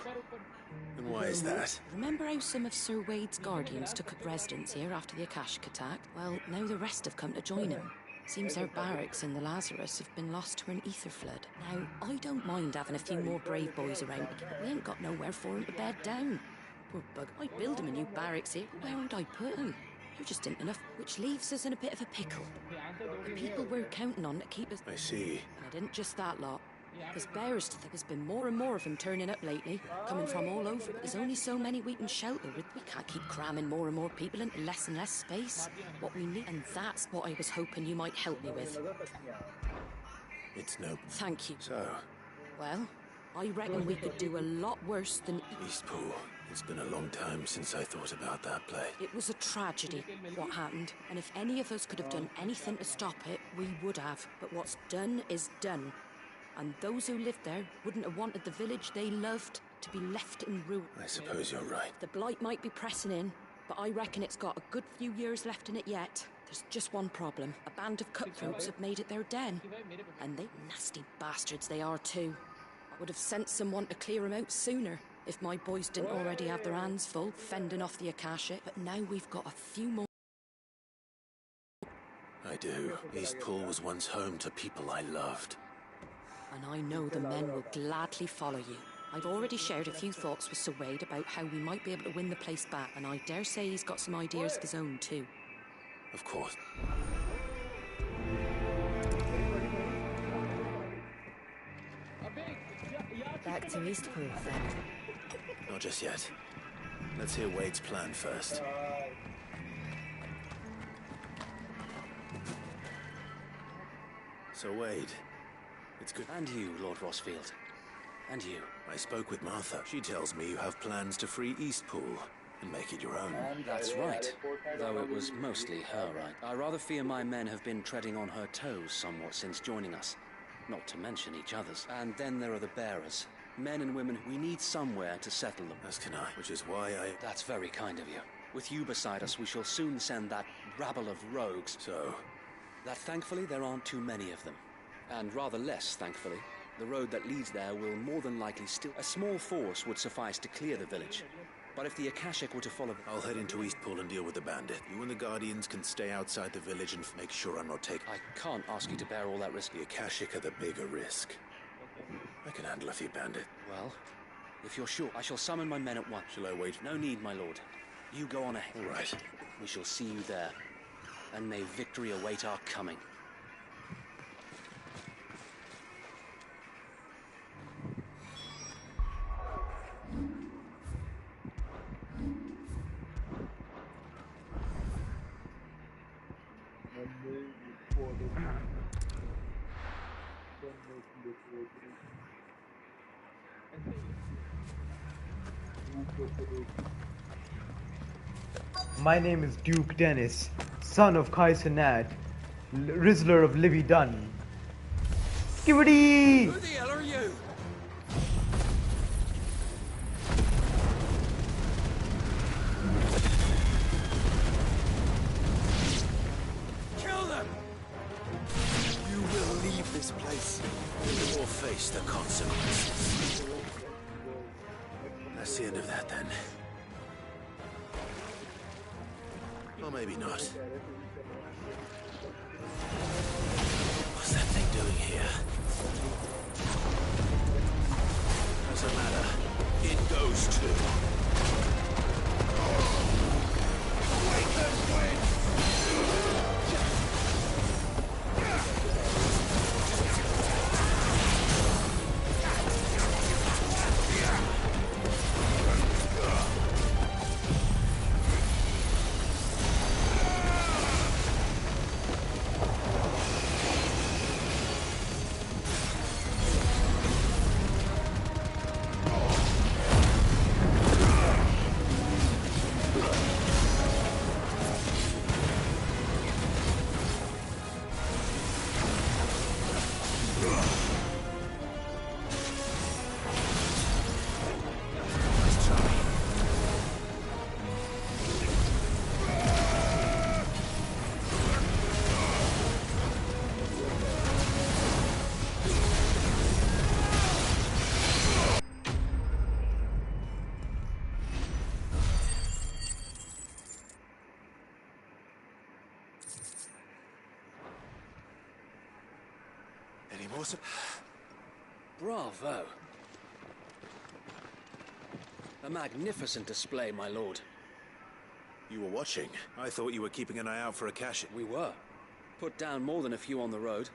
And why is that? Remember how some of Sir Wade's guardians took up residence here after the Akashic attack? Well, now the rest have come to join him. Seems our barracks in the Lazarus have been lost to an ether flood. Now, I don't mind having a few more brave boys around, but we ain't got nowhere for him to bed down. Poor bug. I'd build him a new barracks here. Where would I put him? There just ain't enough, which leaves us in a bit of a pickle. The people we're counting on to keep us... I see. And it isn't just that lot. There's bears to think. There's been more and more of them turning up lately, coming from all over. There's only so many we can shelter with. We can't keep cramming more and more people into less and less space. What we need, and that's what I was hoping you might help me with. It's no... Thank you. So... Well, I reckon we could do a lot worse than... Eastpool. It's been a long time since I thought about that place. It was a tragedy, what happened. And if any of us could have done anything to stop it, we would have. But what's done is done. And those who lived there wouldn't have wanted the village they loved to be left in ruin. I suppose you're right. The blight might be pressing in, but I reckon it's got a good few years left in it yet. There's just one problem. A band of cutthroats have made it their den. And they nasty bastards they are too. I would have sent someone to clear them out sooner, if my boys didn't already have their hands full fending off the Akashic. But now we've got a few more. I do. Eastpool was once home to people I loved. And I know the men will gladly follow you. I've already shared a few thoughts with Sir Wade about how we might be able to win the place back, and I dare say he's got some ideas of his own too. Of course. Back to Eastpool, then. Not just yet. Let's hear Wade's plan first. So Wade, it's good. And you, Lord Rosfield. And you. I spoke with Martha. She tells me you have plans to free Eastpool and make it your own. That's right. Though it was mostly her right. I rather fear my men have been treading on her toes somewhat since joining us. Not to mention each other's. And then there are the bearers. Men and women, we need somewhere to settle them. As can I, which is why I... That's very kind of you. With you beside us, we shall soon send that rabble of rogues. So? That thankfully there aren't too many of them. And rather less, thankfully. The road that leads there will more than likely still... A small force would suffice to clear the village. But if the Akashic were to follow... I'll head into Eastpool and deal with the bandit. You and the Guardians can stay outside the village and make sure I'm not taking... I can't ask you to bear all that risk. The Akashic are the bigger risk. I can handle a few bandits. Well, if you're sure, I shall summon my men at once. Shall I wait? No need, my lord. You go on ahead. All right. We shall see you there. And may victory await our coming. My name is Duke Dennis, son of Kaisenad, Rizzler of Livy Dun. Skibbity! Who the hell are you? Kill them! You will leave this place. You will face the consequences. That's the end of that, then. Or maybe not. What's that thing doing here? Doesn't matter. It goes to. Wait this way! Bravo. A magnificent display, my lord. You were watching. I thought you were keeping an eye out for Akashic. We were. Put down more than a few on the road.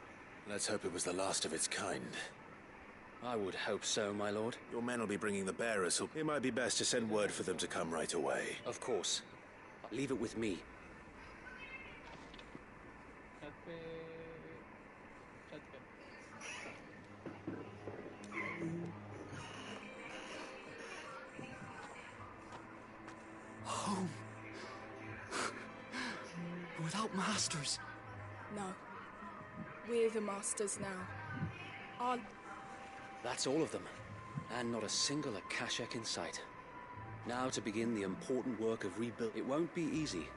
Let's hope it was the last of its kind. I would hope so, my lord. Your men will be bringing the bearers, so it might be best to send word for them to come right away. Of course. Leave it with me. Home. Without masters. No. We're the masters now. That's all of them. And not a single Akashak in sight. Now to begin the important work of rebuild. It won't be easy.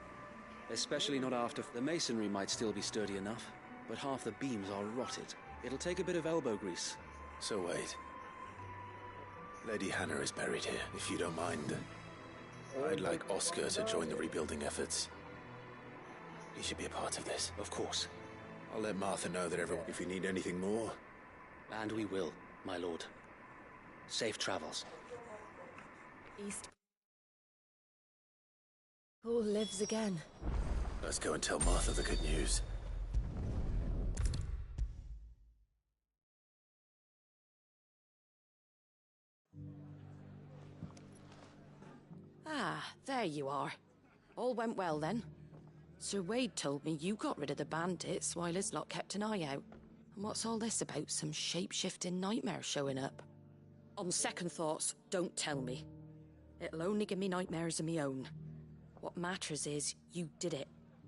Especially not after... The masonry might still be sturdy enough, but half the beams are rotted. It'll take a bit of elbow grease. So wait. Lady Hannah is buried here, if you don't mind. I'd like Oscar to join the rebuilding efforts. He should be a part of this. Of course. I'll let Martha know that everyone... If you need anything more... And we will, my lord. Safe travels. East Paul lives again. Let's go and tell Martha the good news. Ah, there you are. All went well then. Sir Wade told me you got rid of the bandits while his lot kept an eye out. And what's all this about some shape-shifting nightmare showing up? On second thoughts, don't tell me. It'll only give me nightmares of me own. What matters is you did it.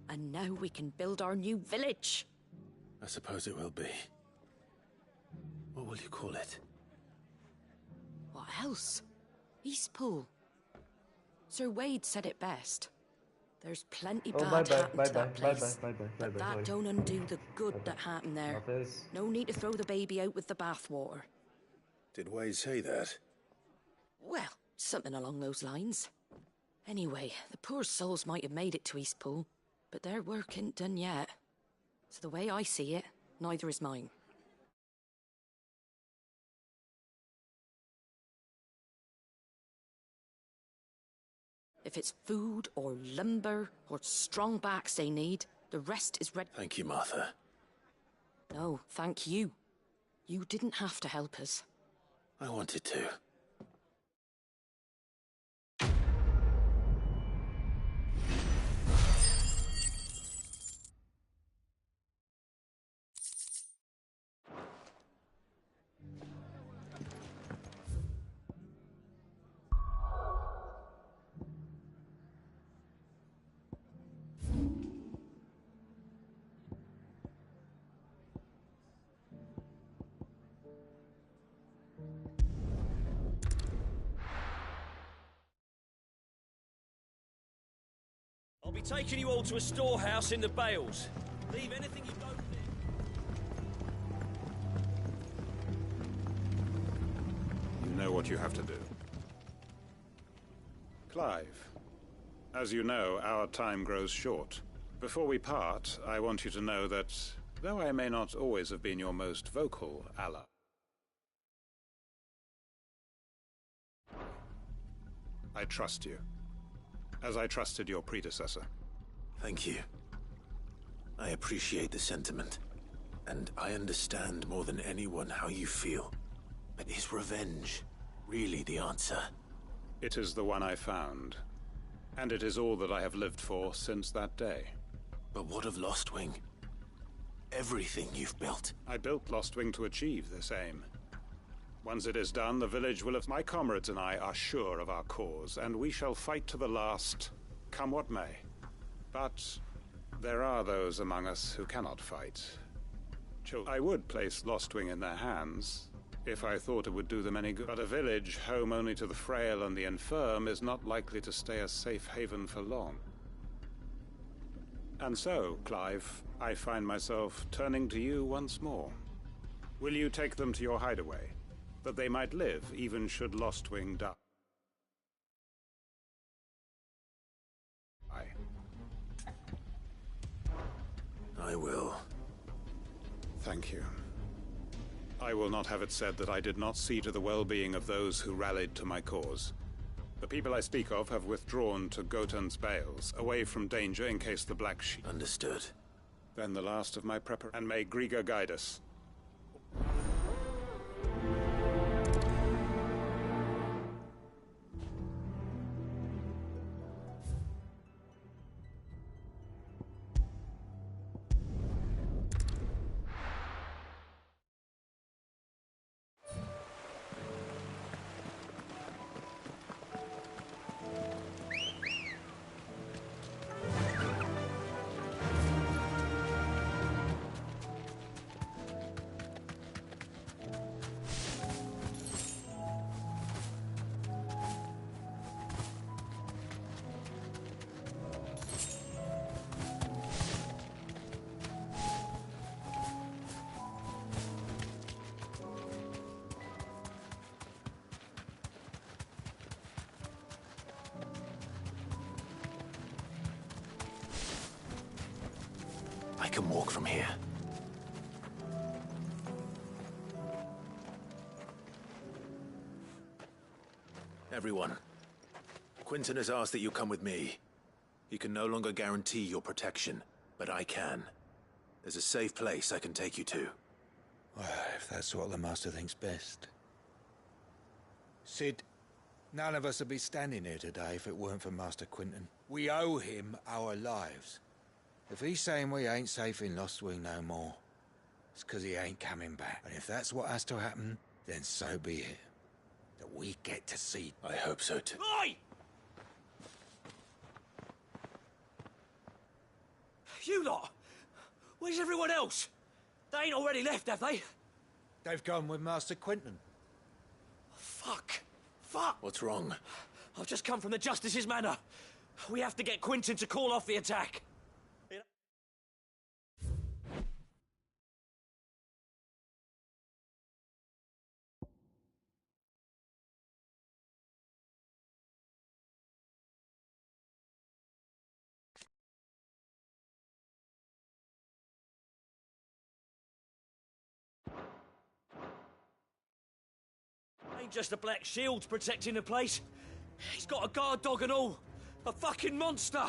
And now we can build our new village. I suppose it will be. What will you call it? What else? Eastpool. Sir Wade said it best. There's plenty bad happened to that place. But that don't undo the good that happened there. No need to throw the baby out with the bathwater. Did Wade say that? Well, something along those lines. Anyway, the poor souls might have made it to Eastpool, but their work ain't done yet. So the way I see it, neither is mine. If it's food or lumber or strong backs they need, the rest is ready. Thank you, Martha. No, thank you. You didn't have to help us. I wanted to. I'll be taking you all to a storehouse in the Bales. Leave anything you don't need. You know what you have to do. Clive, as you know, our time grows short. Before we part, I want you to know that, though I may not always have been your most vocal ally, I trust you, as I trusted your predecessor. Thank you. I appreciate the sentiment, and I understand more than anyone how you feel. But is revenge really the answer? It is the one I found, and it is all that I have lived for since that day. But what of Lostwing? Everything you've built. I built Lostwing to achieve this aim. Once it is done, the village will have... My comrades and I are sure of our cause, and we shall fight to the last, come what may. But there are those among us who cannot fight. I would place Lostwing in their hands, if I thought it would do them any good. But a village home only to the frail and the infirm is not likely to stay a safe haven for long. And so, Clive, I find myself turning to you once more. Will you take them to your hideaway, that they might live, even should Lostwing die? I will. Thank you. I will not have it said that I did not see to the well-being of those who rallied to my cause. The people I speak of have withdrawn to Gotan's Bales, away from danger in case the Black Sheep... Understood. Then the last of my preparations. And may Griga guide us. I can walk from here. Everyone, Quinton has asked that you come with me. He can no longer guarantee your protection, but I can. There's a safe place I can take you to. Well, if that's what the Master thinks best. Sid, none of us would be standing here today if it weren't for Master Quinton. We owe him our lives. If he's saying we ain't safe in Lost Wing no more, it's because he ain't coming back. And if that's what has to happen, then so be it. That we get to see. I hope so too. Oi! You lot! Where's everyone else? They ain't already left, have they? They've gone with Master Quinton. Fuck! Fuck! What's wrong? I've just come from the Justice's manor. We have to get Quinton to call off the attack. Ain't just a black shield protecting the place. He's got a guard dog and all. A fucking monster.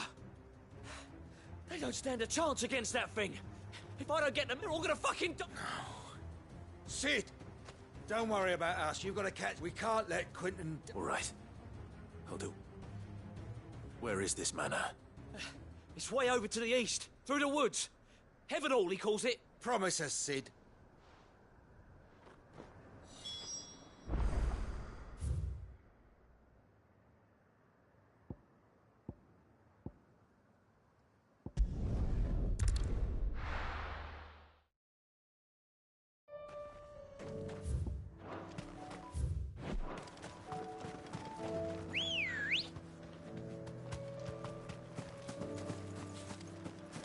They don't stand a chance against that thing. If I don't get them, they're all gonna fucking die. Sid! Don't worry about us. You've got to catch. We can't let Quinton. All right. I'll do. Where is this manor? It's way over to the east, through the woods. Heaven Hall, he calls it. Promise us, Sid.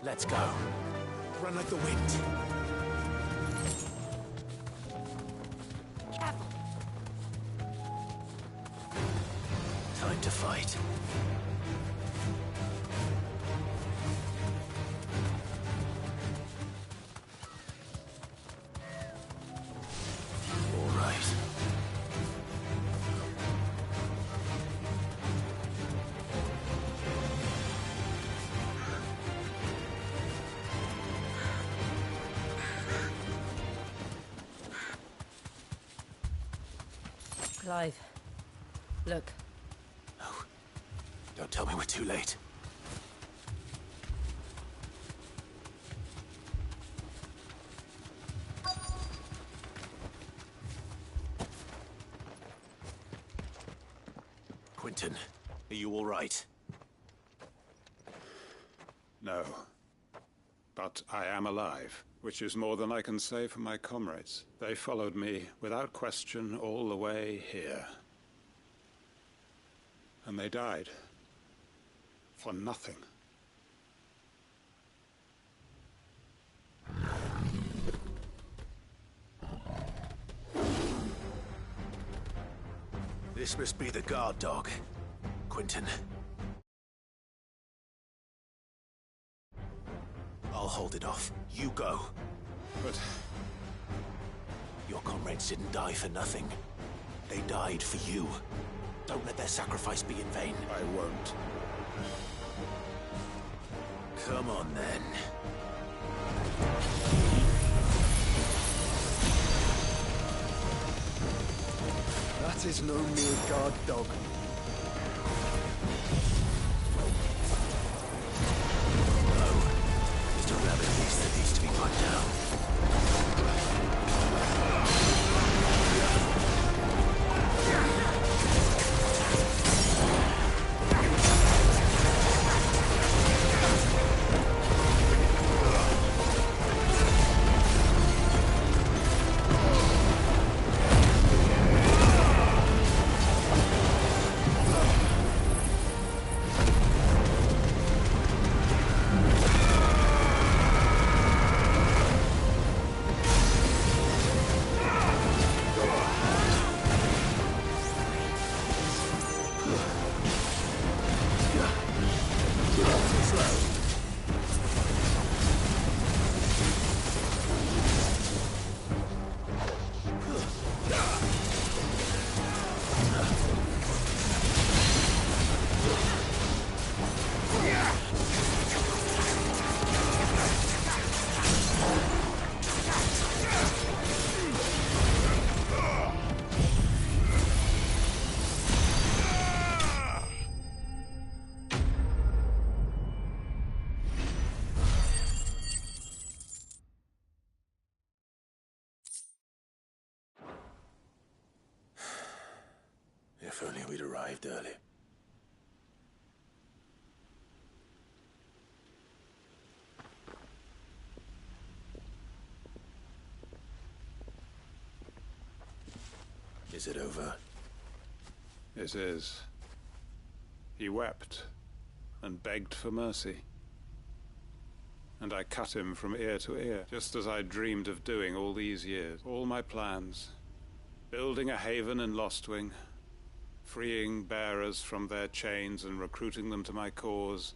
Let's go. Run like the wind. Time to fight. All right. Clive, look. No. Don't tell me we're too late. Quinton, are you all right? No. But I am alive, which is more than I can say for my comrades. They followed me, without question, all the way here. And they died. For nothing. This must be the guard dog, Quinton. I'll hold it off. You go. But... Your comrades didn't die for nothing. They died for you. Don't let their sacrifice be in vain. I won't. Come on, then. That is no mere guard dog. Just a rabid beast that needs to be put down. arrived early. Is it over? It is. He wept and begged for mercy. And I cut him from ear to ear, just as I dreamed of doing all these years. All my plans. Building a haven in Lostwing, freeing bearers from their chains and recruiting them to my cause.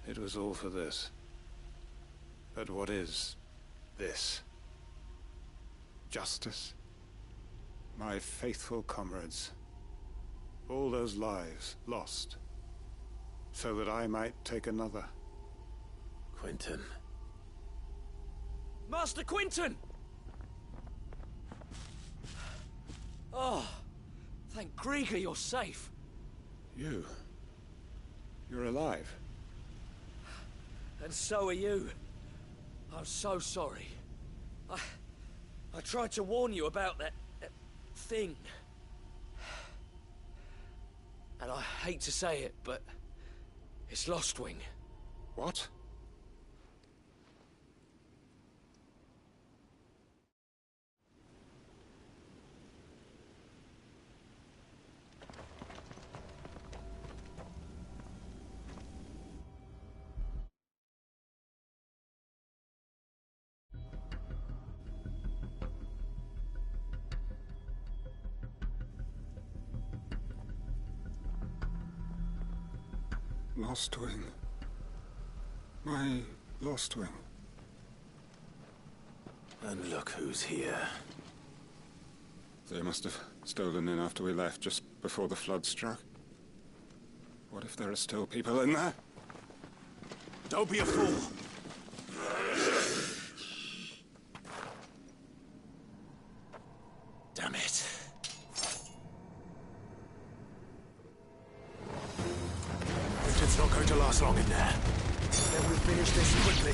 It was all for this. But what is this? Justice? My faithful comrades. All those lives lost, so that I might take another. Quentin. Master Quentin! Oh, thank Grieger you're safe. You're alive. And so are you. I'm so sorry. I tried to warn you about that thing. And I hate to say it, but it's Lostwing. What? Lostwing. My Lostwing. And look who's here. They must have stolen in after we left, just before the flood struck. What if there are still people in there? Don't be a fool. Damn it. It's not going to last long in there. Then we finish this quickly.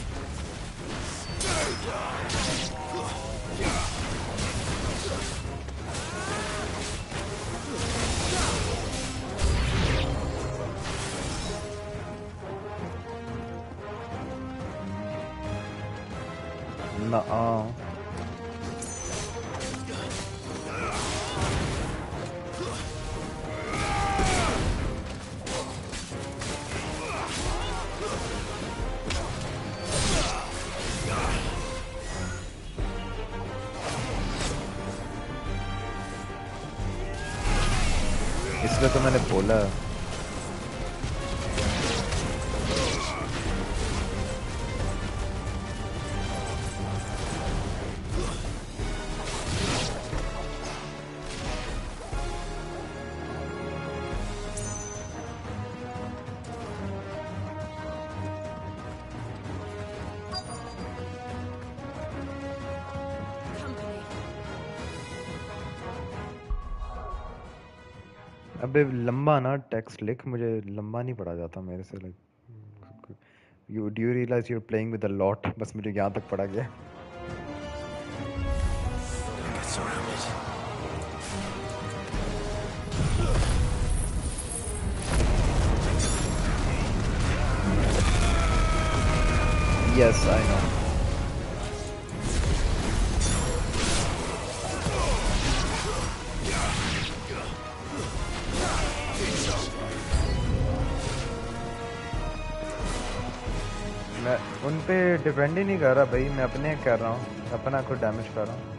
Nuh-uh. इसलिए तो मैंने बोला अबे लंबा ना text लिख मुझे लंबा नहीं पढ़ा जाता मेरे से like you do you realize you're playing with a lot बस मुझे यहाँ तक पढ़ा गया Get surrounded. yes I know मैं उन पे डिपेंड ही नहीं कर रहा भाई मैं अपने कर रहा हूँ अपना को डैमेज कर रहा हूँ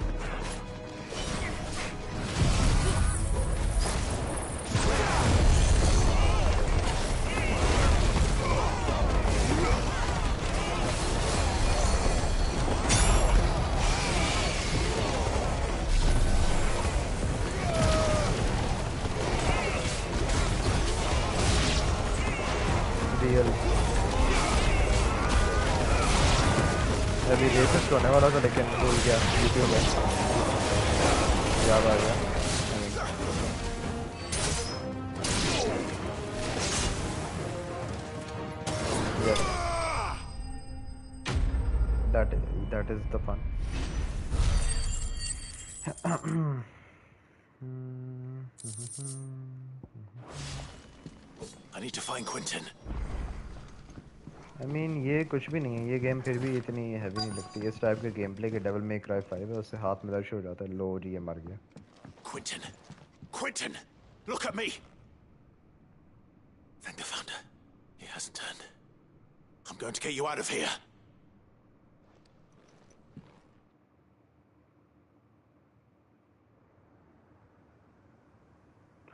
अभी रेसिस्ट होने वाला था लेकिन भूल गया यूट्यूब में याद आ गया yes that is the fun I need to find Quentin. I mean, ये कुछ भी नहीं है. ये गेम फिर भी इतनी हैवी नहीं लगती. इस टाइप के गेम प्ले के Devil May Cry 5 है. उससे हाथ में दर्द हो जाता है. लो जी ये मर गया. Quentin! Quentin! Look at me! Thank the Founder. He hasn't turned. I'm going to get you out of here.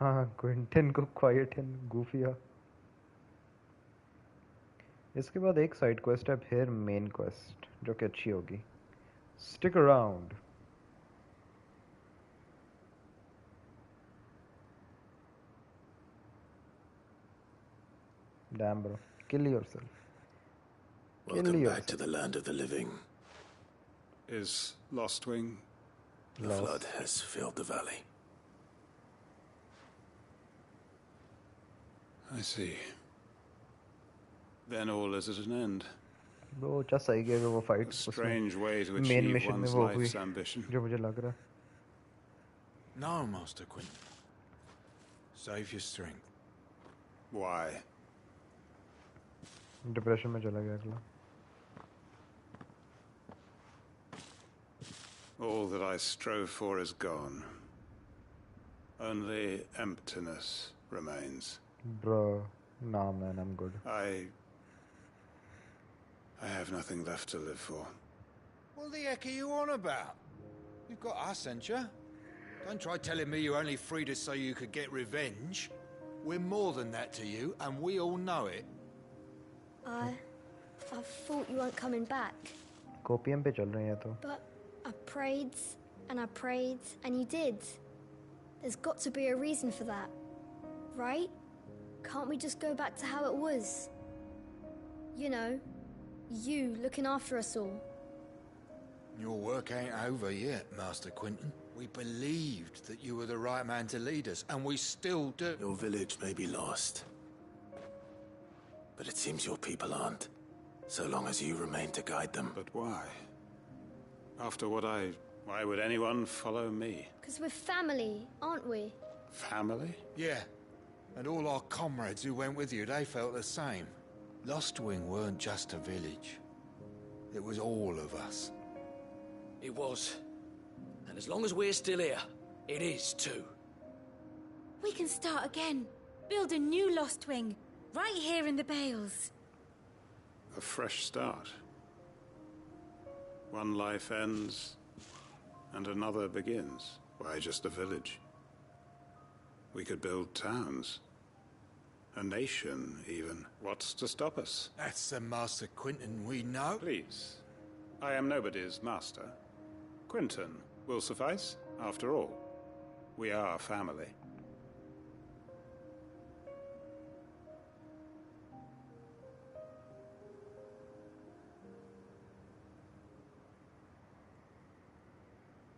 हाँ, क्विंटन को क्वाइट एंड गूफिया. इसके बाद एक साइड क्वेस्ट है, फिर मेन क्वेस्ट जो कि अच्छी होगी. Stick around. Damn bro, kill yourself. Welcome back to the land of the living. Is Lostwing? The flood has filled the valley. I see. Then all is at an end. Bro, just सही गया वो fight. A strange way to main achieve mission one's में वो life's हुई, ambition. जो मुझे लग रहा. No, Master Quentin. Save your strength. Why? Depression में चला गया अगला. All that I strove for is gone. Only emptiness remains. Bro, nah man, I'm good. I have nothing left to live for. What the heck are you on about? You've got us, ain't you? Don't try telling me you only freed us so you could get revenge. We're more than that to you, and we all know it. I thought you weren't coming back. Copium पे चल रहे हैं तो. But I prayed and I prayed and you did. There's got to be a reason for that, right? Can't we just go back to how it was? You know, you looking after us all. Your work ain't over yet, Master Quentin. We believed that you were the right man to lead us, and we still do. Your village may be lost, but it seems your people aren't, so long as you remain to guide them. But why? After what why would anyone follow me? Because we're family, aren't we? Family? Yeah. And all our comrades who went with you, they felt the same. Lostwing weren't just a village. It was all of us. It was. And as long as we're still here, it is too. We can start again. Build a new Lostwing. Right here in the Bales. A fresh start. One life ends, and another begins. Why just a village? We could build towns. A nation, even. What's to stop us? That's the Master Quentin we know. Please. I am nobody's master. Quentin will suffice, after all. We are family.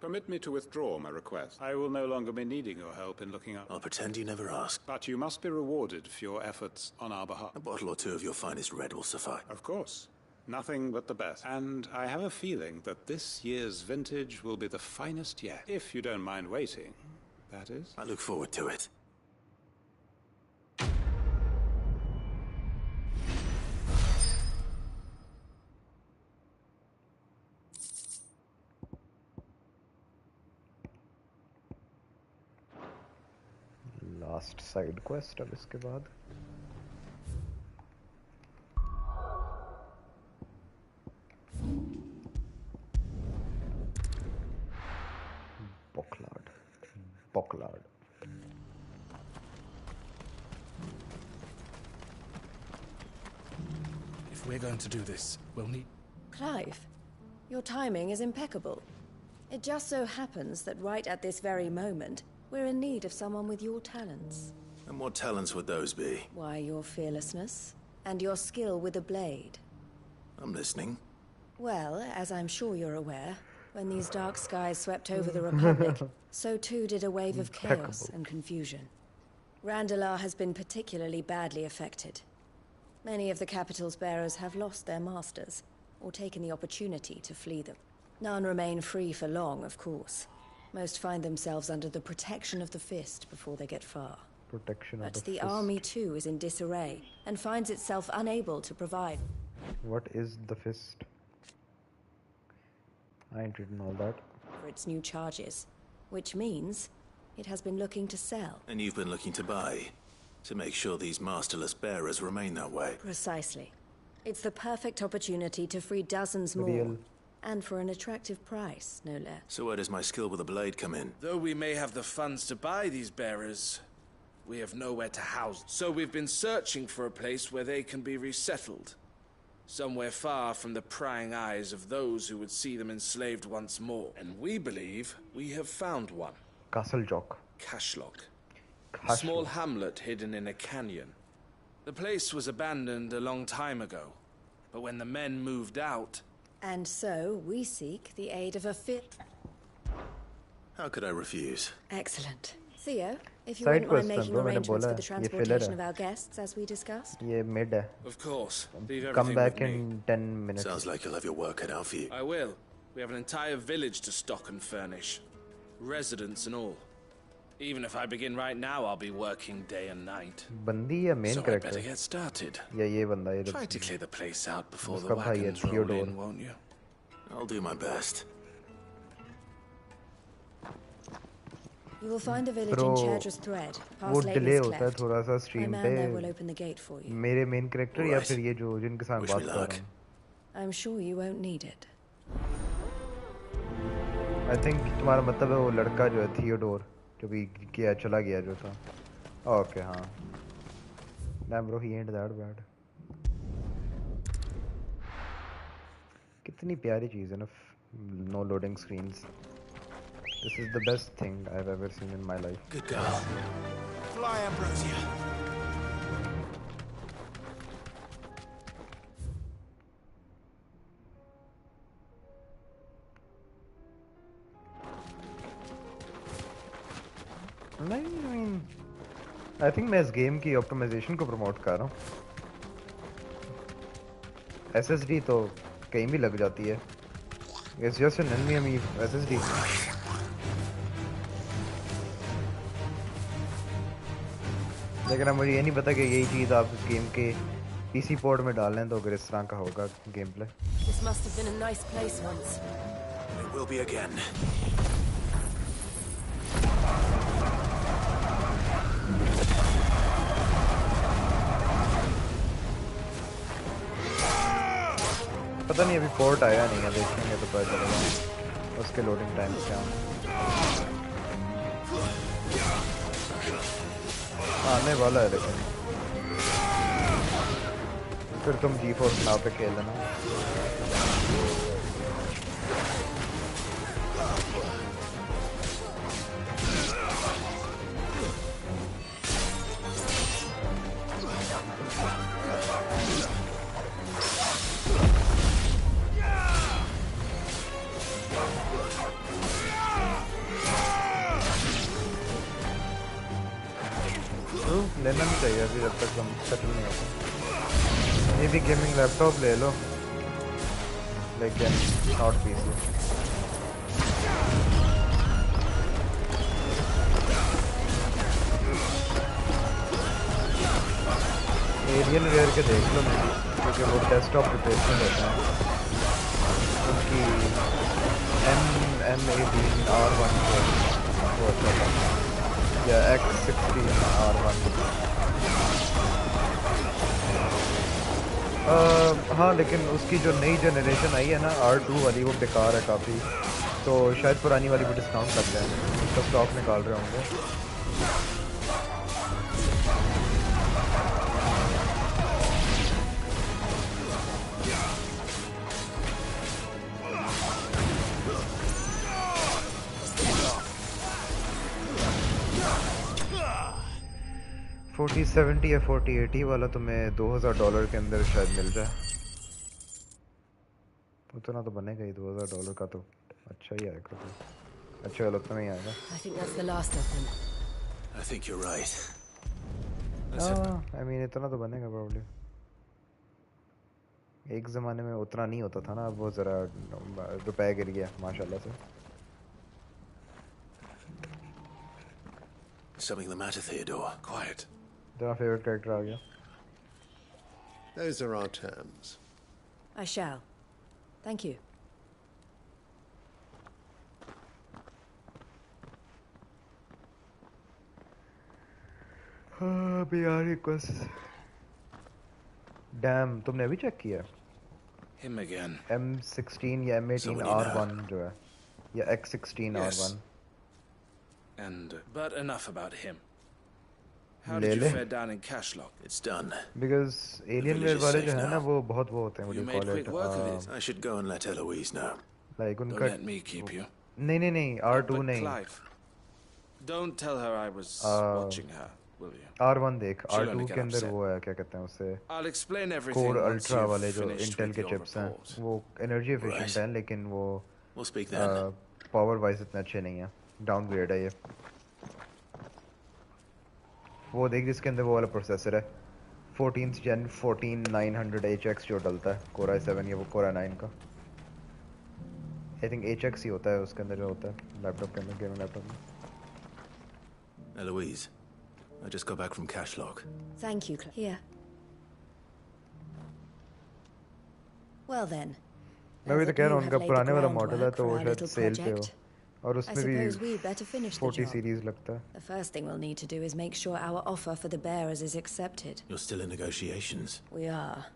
Permit me to withdraw my request. I will no longer be needing your help in looking up. I'll pretend you never asked. But you must be rewarded for your efforts on our behalf. A bottle or two of your finest red will suffice. Of course. Nothing but the best. And I have a feeling that this year's vintage will be the finest yet. If you don't mind waiting, that is. I look forward to it. Last side quest अब इसके बाद. Bocklard. If we're going to do this, we'll need... Clive, your timing is impeccable. It just so happens that right at this very moment, we're in need of someone with your talents. And what talents would those be? Why, your fearlessness, and your skill with a blade. I'm listening. Well, as I'm sure you're aware, when these dark skies swept over the Republic, so too did a wave of chaos and confusion. Randalar has been particularly badly affected. Many of the capital's bearers have lost their masters, or taken the opportunity to flee them. None remain free for long, of course. Most find themselves under the protection of the fist before they get far. Protection of But the the fist. army too is in disarray and finds itself unable to provide. What is the fist? I ain't written all that. For its new charges, which means it has been looking to sell. And you've been looking to buy, to make sure these masterless bearers remain that way. Precisely. It's the perfect opportunity to free dozens more. Real. And for an attractive price, no less. So where does my skill with a blade come in? Though we may have the funds to buy these bearers, we have nowhere to house them. So we've been searching for a place where they can be resettled. Somewhere far from the prying eyes of those who would see them enslaved once more. And we believe we have found one. Castle Jock. Cashlock. A small hamlet hidden in a canyon. The place was abandoned a long time ago. But when the men moved out... And so we seek the aid of a fit. How could I refuse? Excellent. Theo, if you Side wouldn't mind quest making bro, मैंने arrangements बोला for the ये filler transportation है. of our guests, as we discussed. ये mid है. Of course. Leave Come everything back with me. in 10 minutes. Sounds like you'll have your work cut out for you. I will. We have an entire village to stock and furnish. Residents and all. Even if I begin right now, I'll be working day and night. बंदी या main So I character? better get started. या ये बंदा ये. Try to clear the place out before the उसका भाई है wagons roll Theodore. in, won't you? I'll do my best. You will find a village Bro, in Chadra's Thread, वो past delay Lateness होता है Cleft. थोड़ा सा My stream man पे. there will open the gate for you. मेरे main character या Right. फिर ये जो जिनके साथ Wish बात me कर luck. रहा हूँ. I'm sure you won't need it. I think तुम्हारा मतलब है वो लड़का जो है थियोडोर जो भी किया चला गया जो था. ओके हाँ. Damn bro, he ain't that bad. कितनी प्यारी चीज़ है ना. No loading screens. This is the best thing I've ever seen in my life. Good girl. Fly, Ambrosia. नहीं, I think मैं इस गेम की ऑप्टिमाइजेशन को प्रमोट कर रहा हूँ. SSD तो कहीं भी लग जाती है. It's just an NVMe SSD. लेकिन अब मुझे ये नहीं पता कि यही चीज़ आप इस गेम के PC पोर्ट में डाल लें तो अगर इस तरह का होगा game play. This must have been a nice place once. It will be again. पता नहीं अभी पोर्ट आया नहीं है. देखेंगे तो पता चलेगा उसके लोडिंग टाइम क्या आने वाला है. लेकिन फिर तुम G4 नाव पे खेल लेना. लेना नहीं चाहिए अभी जब तक हम सेटल नहीं होता. ये भी गेमिंग लैपटॉप ले लो लेकिन नॉट पीसी. एलियन वेयर के देख लो क्योंकि वो डेस्कटॉप रिप्लेसमेंट होते हैं. उनकी M18R1 वो अच्छा था या X16R1. हाँ लेकिन उसकी जो नई जनरेशन आई है ना R2 वाली वो बेकार है काफ़ी. तो शायद पुरानी वाली भी डिस्काउंट कर दें. उसका स्टॉक निकाल रहे होंगे. $4070 या $4080 वाला तुम्हें $2000 के अंदर शायद मिल जाए. उतना तो बनेगा ही. $2000 का तो अच्छा ही आएगा. अच्छा वाला उतना ही आएगा. I think that's the last of them. I think you're right. I mean इतना तो बनेगा probably. एक ज़माने में उतना नहीं होता था ना. अब वो ज़रा रुपए गिर गया माशाल्लाह से. Something the matter, Theodore? Quiet. तेरा favorite character आ गया. Those are our terms. I shall. Thank you. BR request. Damn, तुमने अभी check किया? Him again. M16 या M18 R1 जो है, या X16 R1. And but enough about him. How did you fare down in Cashlock? It's done. Because Alienware वाले जो है ना वो बहुत वो होते हैं. You made quick work of it. I should go and let Eloise know. Like Don't उनका. let me keep you. नहीं R2 नहीं. Clive. Don't tell her I was watching her, will you? R1 देख. R2 के अंदर वो है क्या कहते हैं उसे? I'll explain everything. Core once Ultra you've वाले जो finished Intel with के your chips हैं, report. वो energy efficient हैं लेकिन वो We'll speak then. power wise इतने अच्छे नहीं हैं. Downgrade है ये. वो देख जिसके अंदर वो वाला प्रोसेसर है 14th gen 14900HX जो डलता है Core i7 या वो Core i9 का. I think HX ही होता है उसके अंदर जो होता है लैपटॉप के अंदर गेमिंग लैपटॉप में. Eloise, I just got back from Cashlock. Thank you, Clive. Here. Well then. मैं भी तो कह रहा हूँ उनका पुराने वाला मॉडल है तो वो शायद little सेल पे हो project. और I उसमें suppose भी we'd better finish the 40 job. Series लगता है. The first thing we'll need to do is make sure our offer for the bearers is accepted. You're still in negotiations. We are.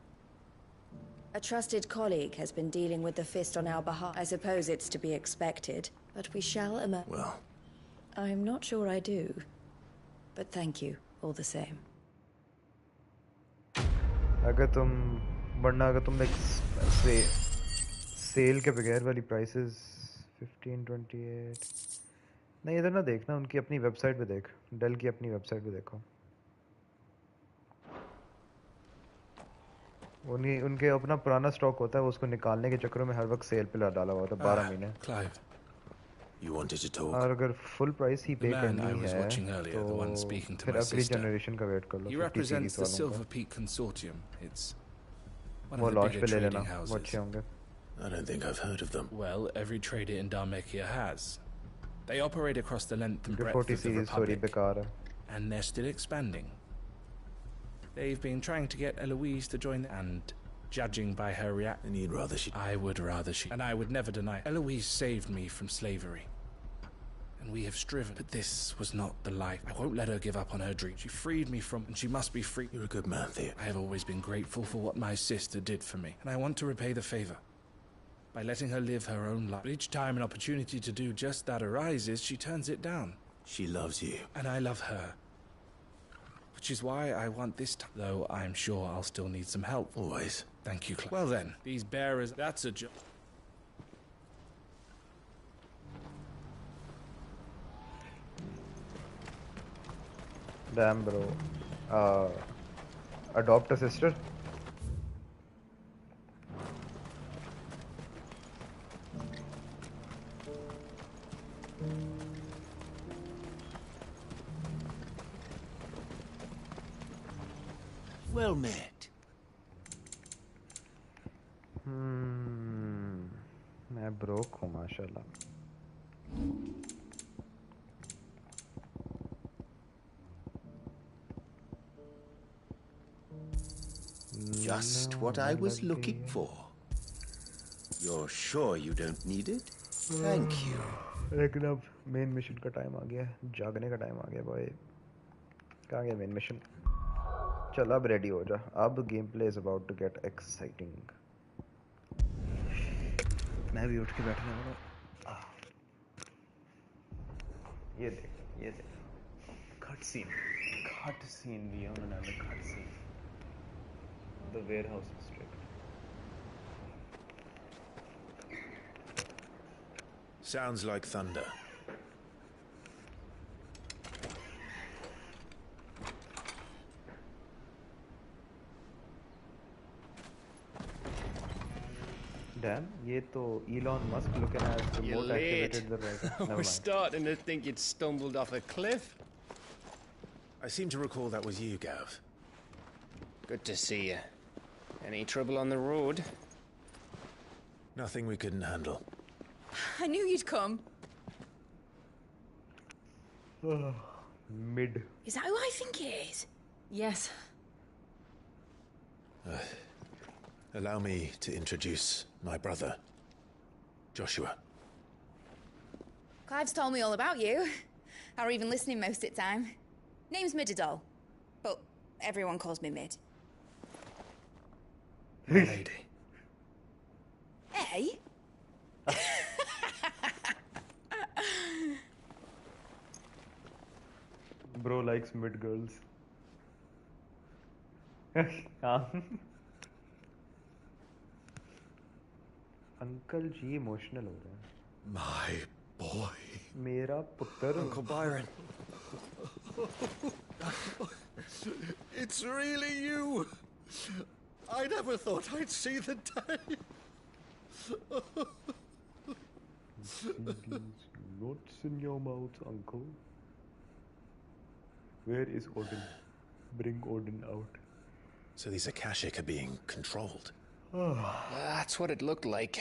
A trusted colleague has been dealing with the Fist on our behalf. I suppose it's to be expected, but we shall emerge. Well, I'm not sure I do. But thank you, all the same. अगर तुम like cell के बगैर वाली prices 1528 नहीं इधर ना देखना उनकी अपनी वेबसाइट पे देख डेल की अपनी वेबसाइट पे देखो उनके अपना पुराना स्टॉक होता है वो उसको निकालने के चक्करों में हर वक्त सेल पे डाला हुआ होता है 12 महीने. Clive, you wanted to talk. और अगर फुल प्राइस ही पे करनी है the one speaking to फिर my अगली sister. जनरेशन का वेट कर लो. He represents the Silver Peak Consortium. It's one वो of the लॉन्च bigger पे ले लेना trading वो अच्छे houses. होंगे. I don't think I've heard of them. Well, every trader in Dharmekia has. They operate across the length and breadth 40 of the series story Republic, बेकार है. and they're still expanding. They've been trying to get Eloise to join, and judging by her reaction, And you'd rather she... I would rather she... And I would never deny. Eloise saved me from slavery. And we have striven. But this was not the life. I won't let her give up on her dream. She freed me from... And she must be free. You're a good man, Theo. I have always been grateful for what my sister did for me. And I want to repay the favor. By letting her live her own life. But each time an opportunity to do just that arises, she turns it down. She loves you. And I love her. Which is why I want this time. Though I'm sure I'll still need some help. Always. Thank you, Clive. Well then, these bearers, that's a job. Damn bro. Adopt a sister. Well met. मैं broke हूँ माशाल्लाह. Just what I was looking for. You're sure you don't need it? Thank you. लेकिन अब main mission का time आ गया है. जागने का टाइम आ गया भाई. कहाँ गया मेन मिशन? चल अब रेडी हो जा. अब game play is about to get exciting. मैं भी उठ के बैठने वाला. ये देख cut scene Leon and I cut scene. The warehouse district. Sounds like thunder. Damn, ये तो Elon Musk looking at the You're remote late. activated the right. Never We're mind. starting to think you'd stumbled off a cliff. I seem to recall that was you, Gav. Good to see you. Any trouble on the road? Nothing we couldn't handle. I knew you'd come. Mid. Is that who I think it is? Yes. Allow me to introduce my brother, Joshua. Clive's told me all about you. Or even listening most of the time. Name's Midadol. But everyone calls me Mid. Lady. Hey? Bro likes mid girls. Uncle ji emotional हो रहे हैं. My boy. मेरा पुत्र. Uncle Byron. It's really you. I never thought I'd see the day. Nuts in your mouth, uncle. Where is Odin? Bring Odin out. So these Akashic are being controlled. That's what it looked like.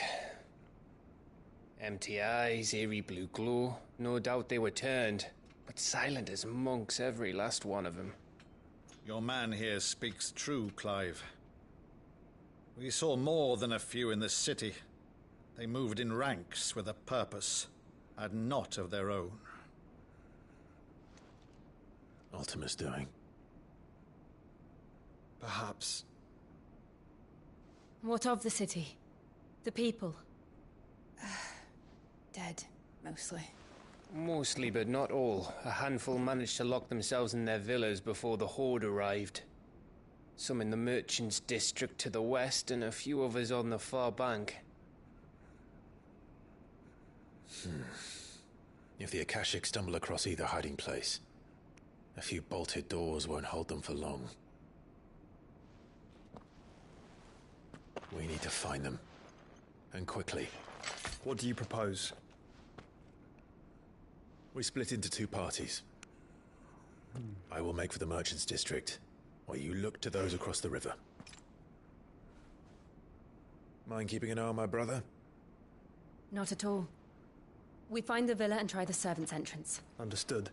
Empty eyes, eerie blue glow. No doubt they were turned, but silent as monks, every last one of them. Your man here speaks true, Clive. We saw more than a few in the city. They moved in ranks with a purpose, and not of their own. Ultima's doing. Perhaps. What of the city? The people? Dead, mostly. Mostly, but not all. A handful managed to lock themselves in their villas before the Horde arrived. Some in the merchants' district to the west, and a few others on the far bank. If the Akashic stumble across either hiding place, a few bolted doors won't hold them for long. We need to find them. And quickly. What do you propose? We split into two parties. I will make for the merchants' district, while you look to those across the river. Mind keeping an eye on my brother? Not at all. We find the villa and try the servants' entrance. Understood.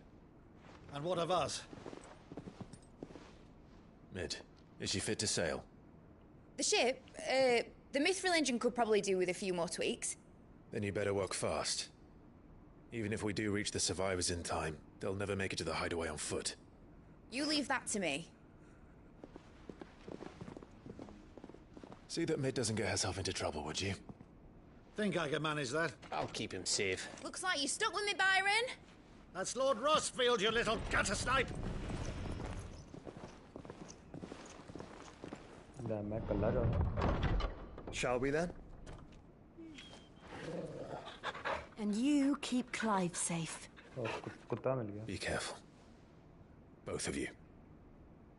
And what of us? Mid, is she fit to sail? The ship, the Mithril engine could probably do with a few more tweaks. Then you better work fast. Even if we do reach the survivors in time, they'll never make it to the hideaway on foot. You leave that to me. See that Mid doesn't get herself into trouble, would you? Think I can manage that? I'll keep him safe. Looks like you stuck with me, Byron. That's Lord Rossfield, you little gutter snipe! Shall we then? And you keep Clive safe. Be careful. Both of you.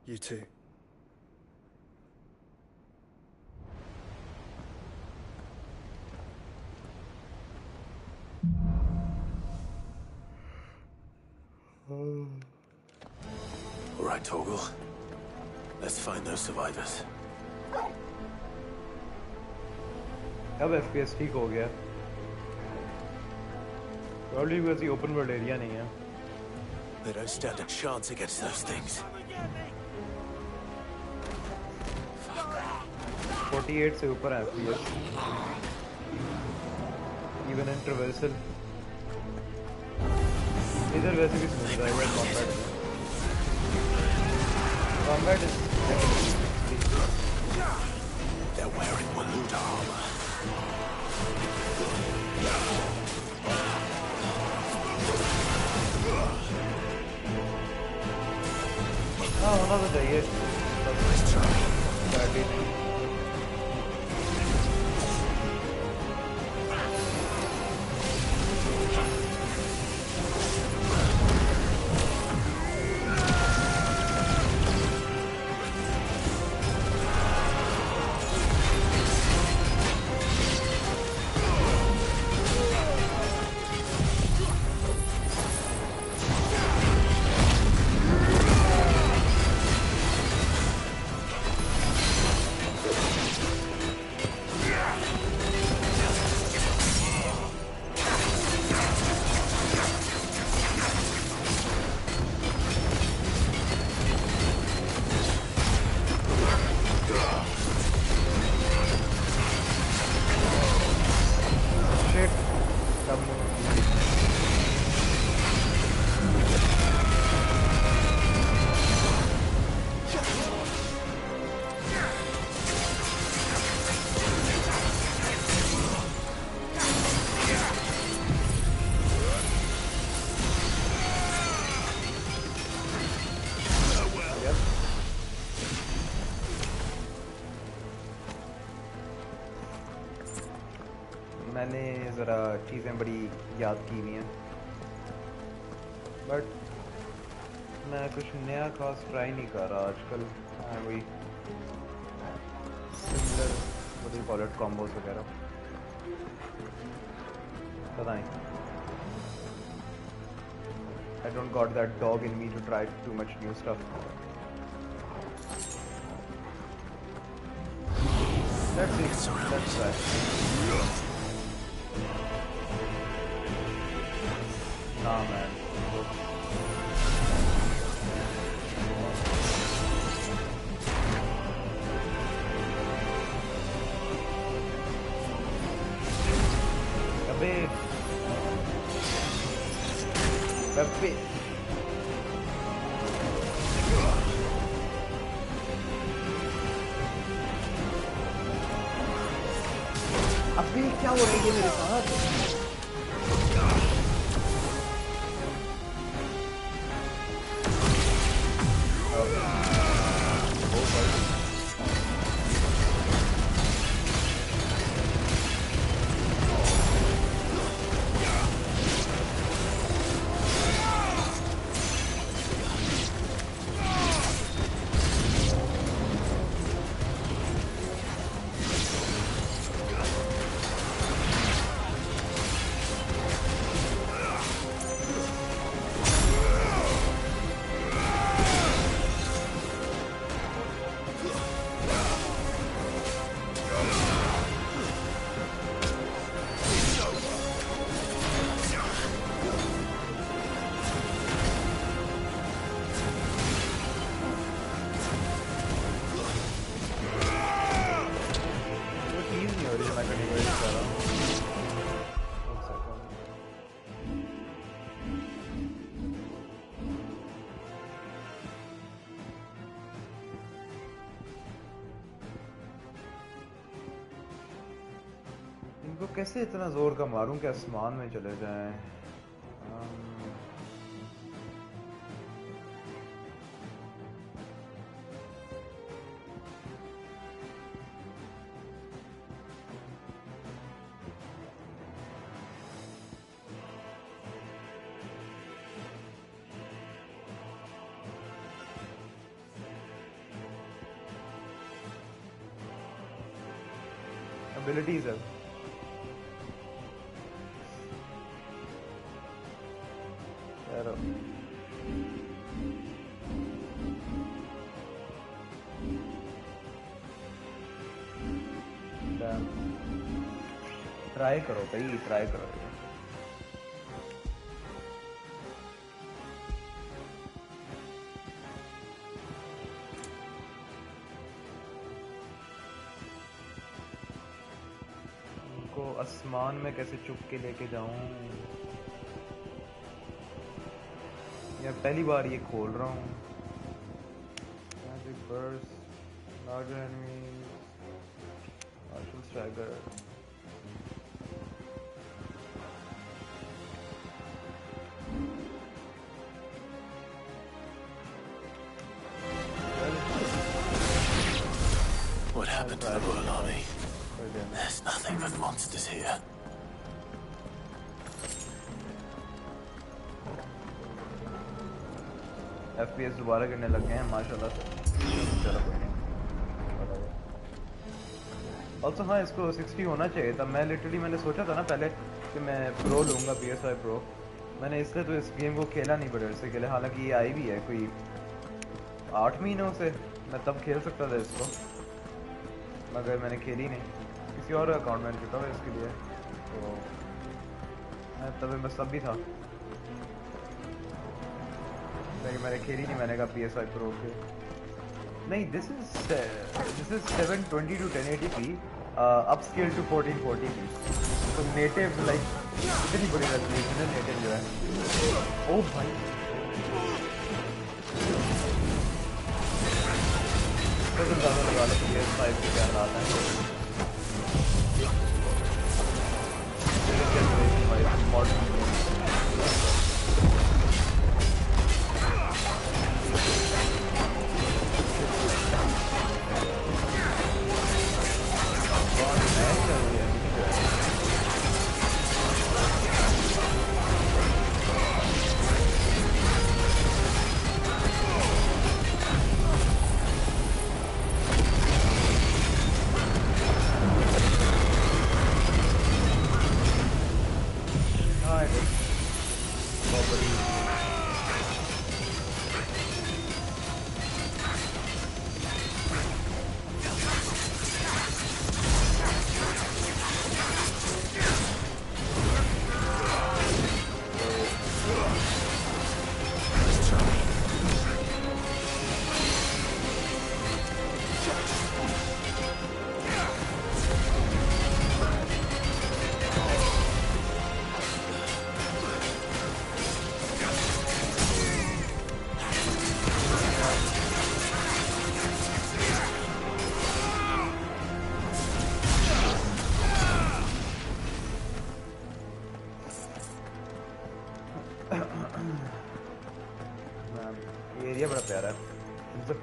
You too. All right, Torgal. Let's find those survivors. अब FPS ठीक हो गया. Probably because the open world area नहीं है. They don't stand a chance against those things. 48 से ऊपर है FPS. Even in traversal. इधर वैसे भी smooth है combat. Combat is They're wearing Waluda armor. हाँ होना तो चाहिए. Nice try. Badly नहीं. मैंने ज़रा चीज़ें बड़ी याद की हुई हैं, बट मैं कुछ नया खास ट्राई नहीं कर रहा आजकल। वही similar what you call it combos वगैरह, पता नहीं। I don't got that dog in me to try too much new stuff. Let's see. Let's try. Nah, man. Abbe. Abbe. अबे क्या हो रही है मेरे साथ? कैसे इतना जोर का मारूं कि आसमान में चले जाएं? Abilities है। ट्राई करो भाई, ट्राई करो। उनको आसमान में कैसे चुप के लेके जाऊं? या पहली बार ये खोल रहा हूँ। Magic burst, larger enemies, martial stagger. What happened to the Royal Army? There's nothing but monsters here. FPS दोबारा करने लग गए हैं माशाल्लाह से। चलो कोई नहीं। Also हाँ, इसको 60 होना चाहिए था। मैंने सोचा था ना पहले कि मैं प्रो लूँगा, PS5 प्रो। मैंने इसलिए तो इस गेम को खेला नहीं बड़े से खेले, हालांकि ये आई भी है कोई 8 महीनों से। मैं तब खेल सकता था इसको, मगर मैंने खेली नहीं। किसी और अकाउंट में जुटा हुआ इसके लिए, तो मैं तब बस सब भी था, लेकिन मैंने खेली नहीं। मैंने कहा PS5 प्रो के नहीं। This is 720 to 1080p upscale to 1440p, तो नेटिव लाइक इतनी बड़ी रेजोल्यूशन है नेटिव जो है। ओ भाई तो ज़्यादा लगा लो PS5 के क्या हालात है।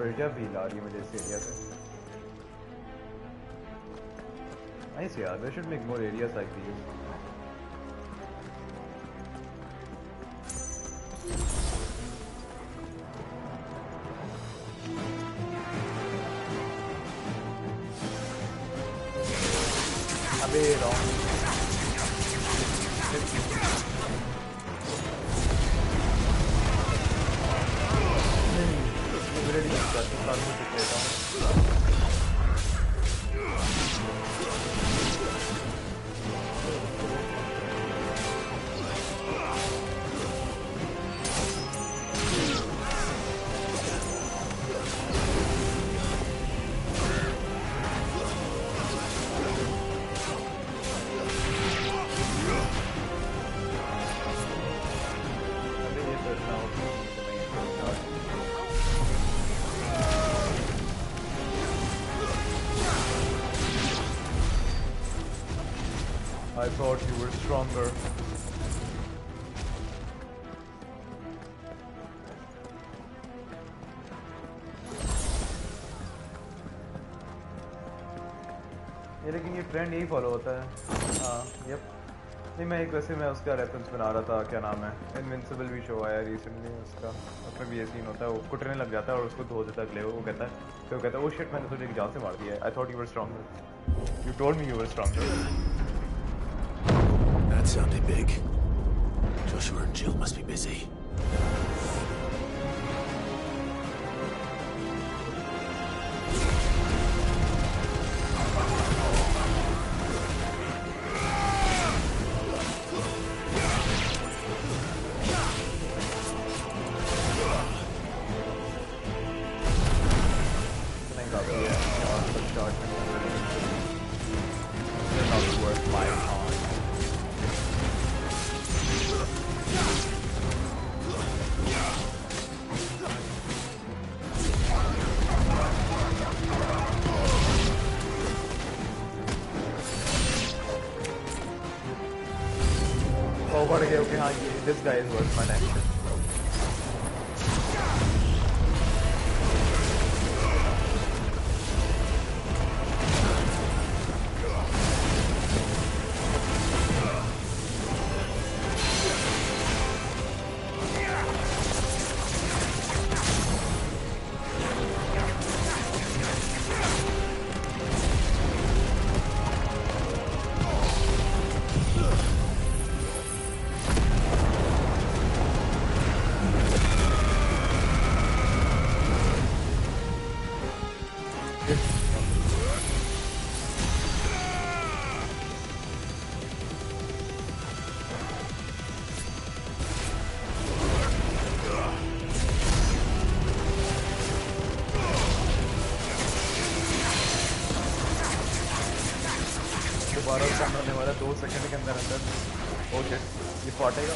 पर क्या फील आ रही है मुझे इस एरिया से. Nice, yeah. They should make more areas like these. अबे wrong. I thought you were stronger. ये लेकिन ये ट्रेंड यही फॉलो होता है. हाँ, यप. नहीं मैं एक वैसे मैं उसका रेफरेंस बना रहा था. क्या नाम है? इनविंसिबल भी शो आया रिसेंटली उसका. उसमें भी ये सीन होता है. वो कुटने लग जाता है और उसको धो देता है अगले. वो कहता है फिर वो कहता है ओ शिट मैंने तुझे जान से मार दिया है. I thought you were stronger. You told me you were stronger. That sounded big. Joshua and Jill must be busy. Okay, हाँ this guy is worth my action. दोबारा स्टन होने वाला 2 सेकंड के अंदर अंदर. ओ शिट ये फाटेगा.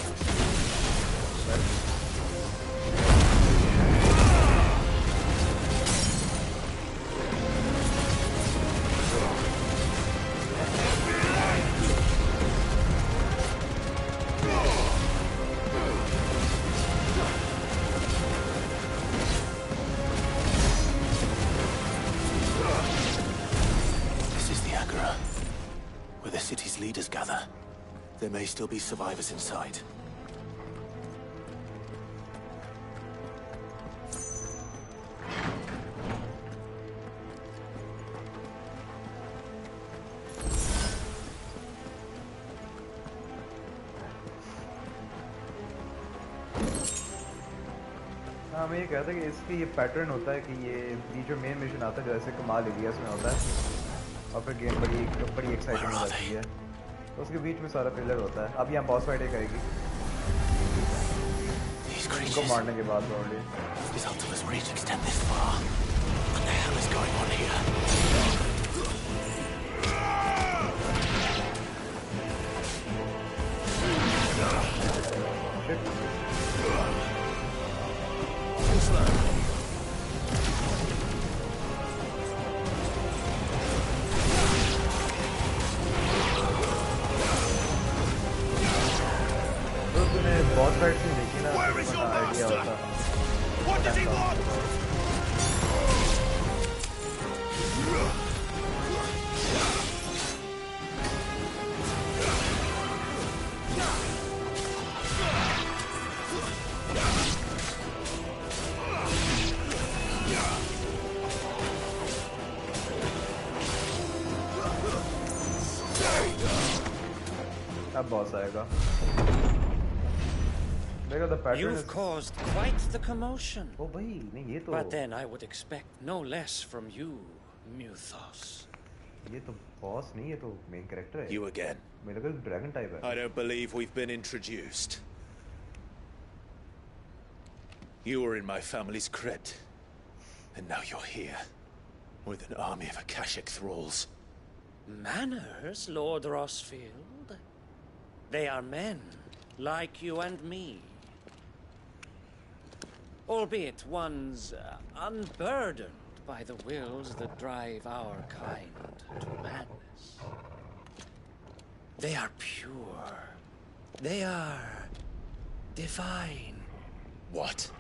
Leaders gather. There may still be survivors inside. हाँ मैं ये कहता कि इसकी ये पैटर्न होता है कि ये जो मेन मिशन आता है जो ऐसे कमाल एरियाज में होता है और फिर गेम बड़ी एक्साइटिंग हो जाती है. तो उसके बीच में सारा फिलर होता है. अब यहाँ बॉस फाइट एक आएगी इनको मारने के बाद. His ultimate's reach extend this far. What the hell is going on here? Boss fight नहीं देखी ना. Where is your master? What does he want? अब boss आएगा. देखो the pattern You've is. caused quite the commotion. Oh भाई नहीं ये तो. But then I would expect no less from you, Muthos. ये तो boss नहीं ये तो main character है. You again. मेरे को dragon type है. I don't believe we've been introduced. You were in my family's crypt, and now you're here, with an army of Akashic thralls. Manners, Lord Rosfield? They are men, like you and me. Albeit ones unburdened by the wills that drive our kind to madness. They are pure. They are divine. What?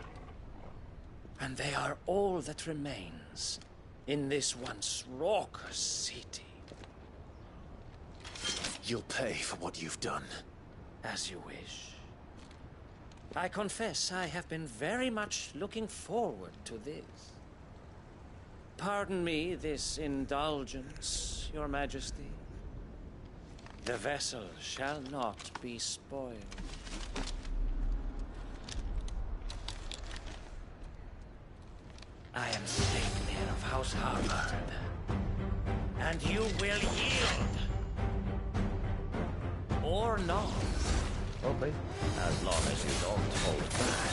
And they are all that remains in this once raucous city. You'll pay for what you've done. As you wish. I confess I have been very much looking forward to this. Pardon me this indulgence, Your Majesty. The vessel shall not be spoiled. I am Sleipnir of House Harvard, and you will yield. Or not. Oh, भाई. As long as you don't hold back.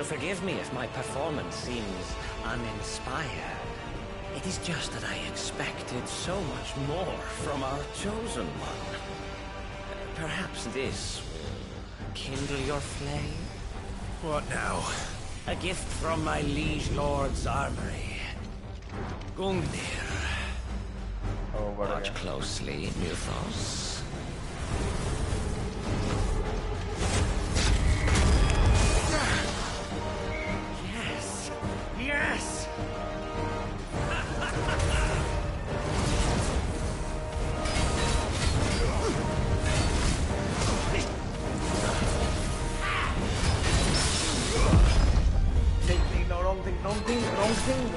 Forgive me if my performance seems uninspired. It is just that I expected so much more from our chosen one. Perhaps this will kindle your flame? What now? A gift from my liege lord's armory. Gungnir. Oh, watch closely, Muthos. Yes!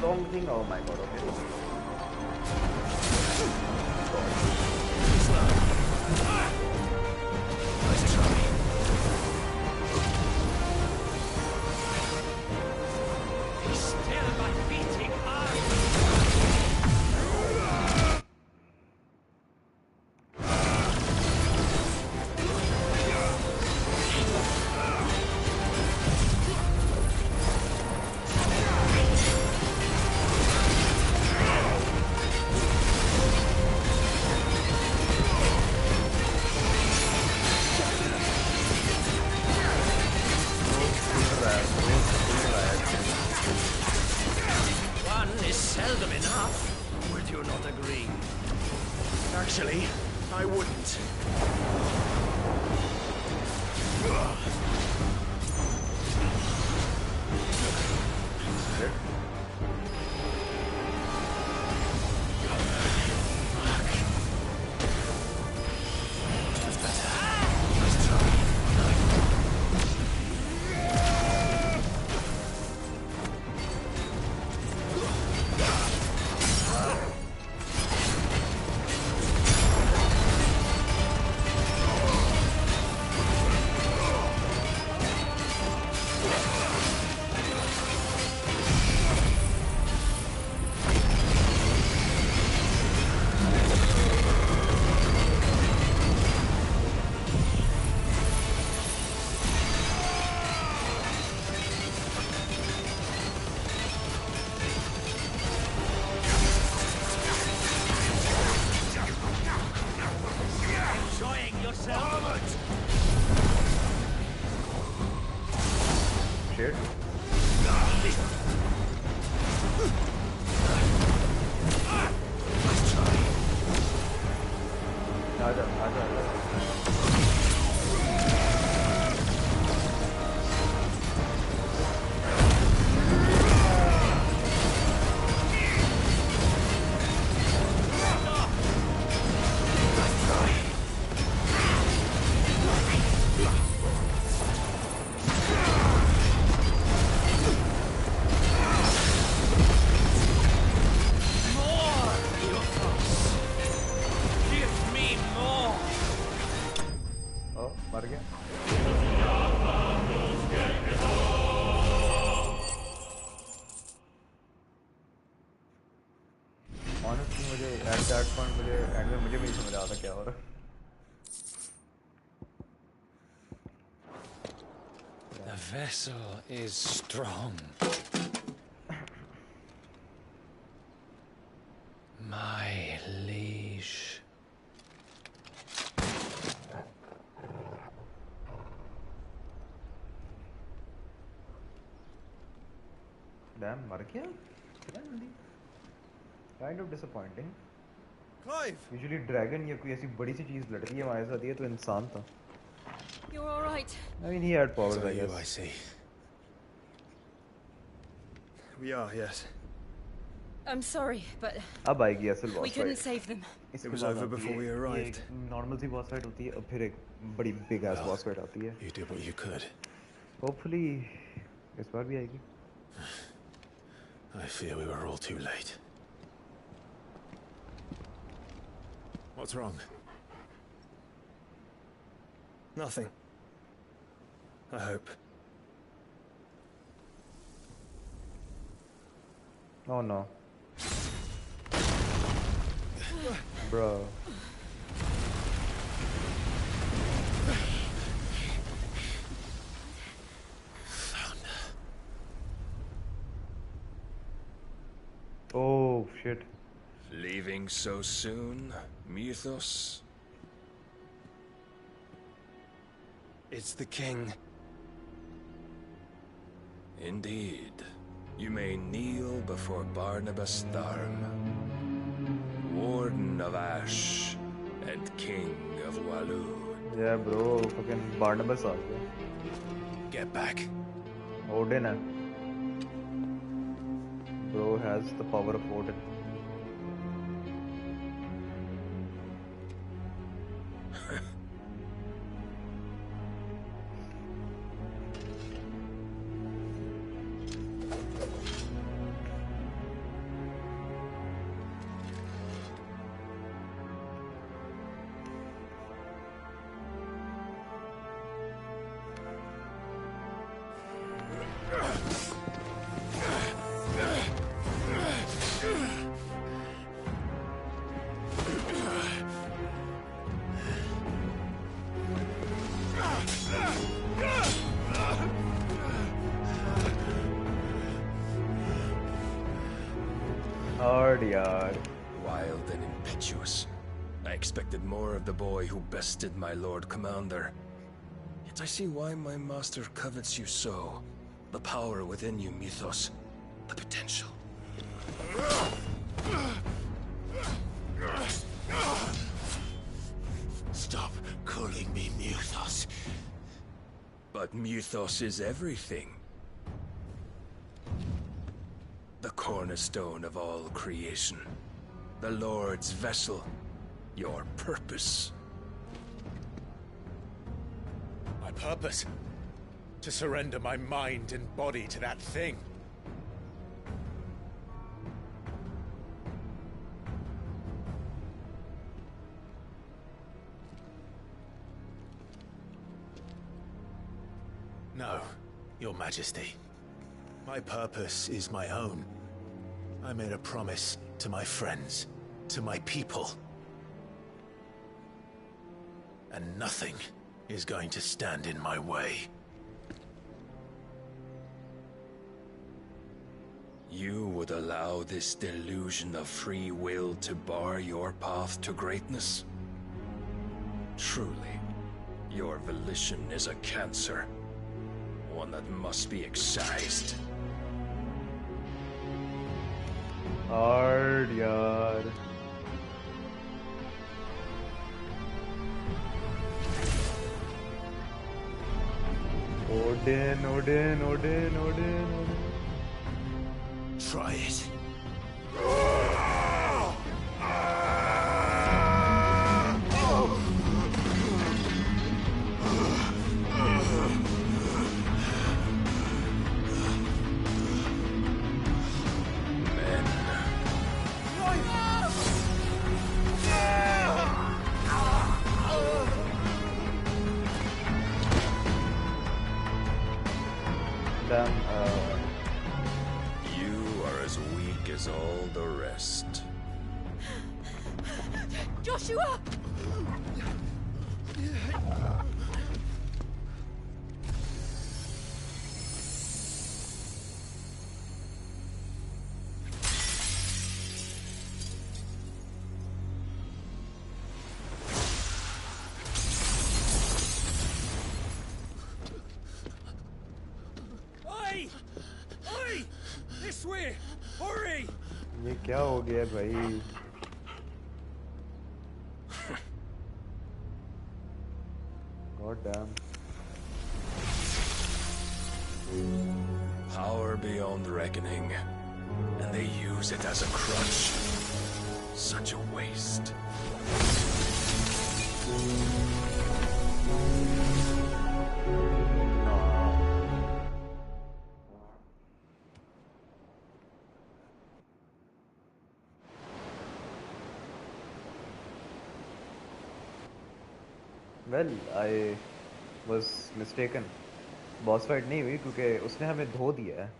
Wrong thing. Oh my god, okay. Nice try. He's still my beating heart. Actually, I wouldn't. Enjoying yourself? Shit. मर गया। Honestly, मुझे at that point मुझे end में मुझे भी नहीं समझ आ रहा क्या हो रहा। The vessel is strong. My liege. Damn, मर गया? Kind of disappointing. Clive. Usually dragon या कोई ऐसी बड़ी सी चीज लड़ती है हमारे साथ, ये तो इंसान था। You're all right. I mean, he had powers, I guess. I see. We are, yes. I'm sorry, but अब आएगी असल boss we couldn't fight। save them. It was over before we arrived. Normal C boss fight होती है, और फिर एक बड़ी big ass boss fight आती है। You did what you could. Hopefully, इस बार भी आएगी। I fear we were all too late. What's wrong? Nothing. I hope. Oh no. Bro. Oh shit. Leaving so soon, Mythos? It's the king. Indeed. You may kneel before Barnabas Tharm, Warden of Ash and King of Waloed. Yeah, bro. Fucking Barnabas आ गया। Get back. Odin है। Bro has the power of Odin. Hard yaar. Wild and impetuous. I expected more of the boy who bested my Lord Commander. Yet I see why my master covets you so. The power within you, Mythos. The potential. But mythos is everything. The cornerstone of all creation. The Lord's vessel. Your purpose. My purpose? To surrender my mind and body to that thing. No, Your Majesty. My purpose is my own. I made a promise to my friends, to my people. And nothing is going to stand in my way. You would allow this delusion of free will to bar your path to greatness? Truly, your volition is a cancer. One that must be excised. Hard, yaar. Odin. Try it. You are as weak as all the rest. Joshua! Oi! Oi! This way! Hurry! ये क्या हो गया भाई? God damn. Power beyond reckoning. And they use it as a crutch. Such a waste. Well, I was mistaken. Boss fight नहीं हुई क्योंकि उसने हमें धो दिया है.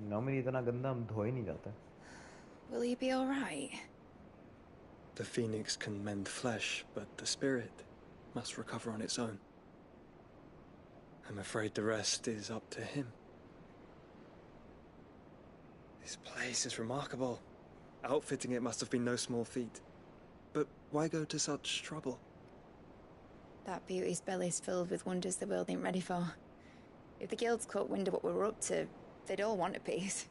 नॉर्मली इतना गंदा हम धो ही नहीं जाते. Will he be alright? The phoenix can mend flesh, but the spirit must recover on its own. I'm afraid the rest is up to him. This place is remarkable. Outfitting it must have been no small feat. But why go to such trouble? That beauty's belly's filled with wonders the world ain't ready for. If the guilds caught wind of what we were up to, they'd all want a piece.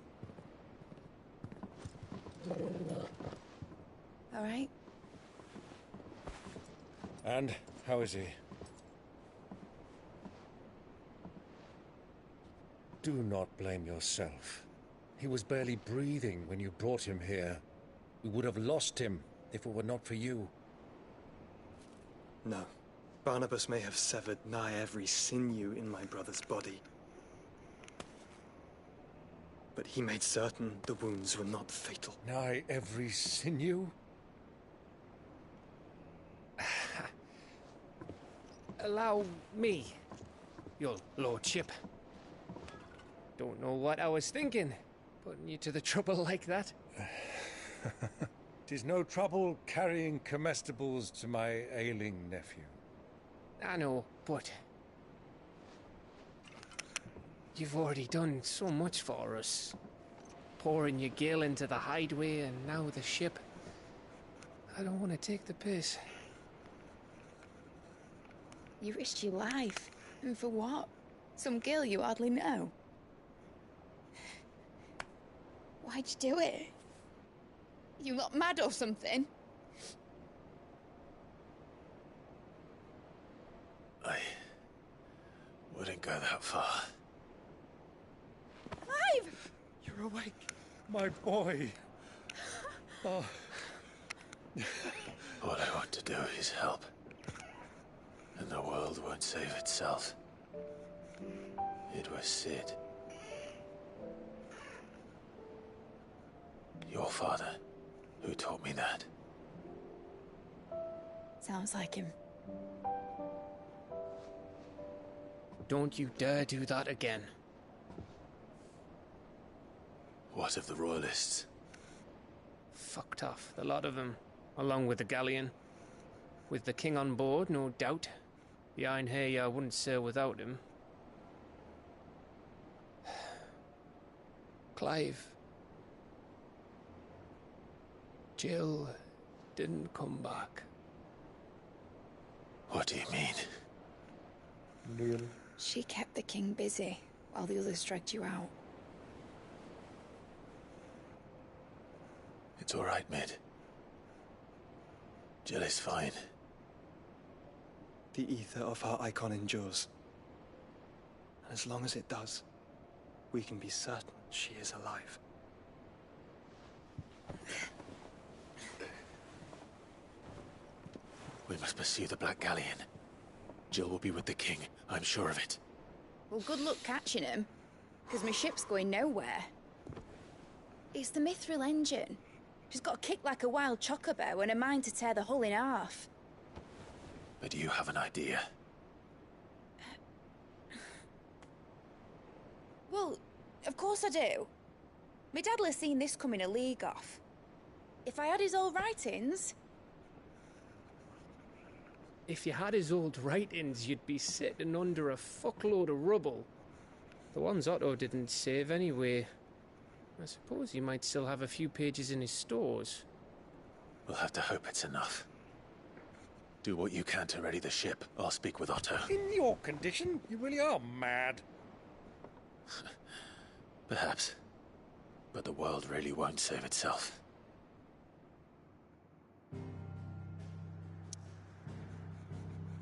All right? And how is he? Do not blame yourself. He was barely breathing when you brought him here. We would have lost him if it were not for you. No. Barnabas may have severed nigh every sinew in my brother's body. But he made certain the wounds were not fatal. Nigh every sinew? Allow me, your lordship. Don't know what I was thinking, putting you to the trouble like that. 'Tis no trouble carrying comestibles to my ailing nephew. I know, but you've already done so much for us. Pouring your gill into the hideaway and now the ship. I don't want to take the piss. You risked your life. And for what? Some girl you hardly know. Why'd you do it? You lot mad or something? I wouldn't go that far. Clive! You're awake, my boy. Oh. All I want to do is help. And the world won't save itself. It was Sid. Your father, who taught me that. Sounds like him. Don't you dare do that again. What of the Royalists? Fucked off, the lot of them, along with the galleon. With the king on board, no doubt. The Iron Hair wouldn't sail without him. Clive. Jill didn't come back. What do you mean? Deal. She kept the king busy while the others dragged you out. It's all right, Mid. Jill is fine. The ether of our icon endures. And as long as it does, we can be certain she is alive. We must pursue the Black Galleon. Jill will be with the king, I'm sure of it. Well, good luck catching him, because my ship's going nowhere. It's the Mithril engine. She's got a kick like a wild chocobo and a mind to tear the hull in half. But do you have an idea? Well, of course I do. My dad'll have seen this coming a league off. If I had his old writings... If you had his old writings, you'd be sitting under a fuckload of rubble. The ones Otto didn't save anyway. I suppose he might still have a few pages in his stores. We'll have to hope it's enough. Do what you can to ready the ship. I'll speak with Otto. In your condition, you really are mad. Perhaps. But the world really won't save itself.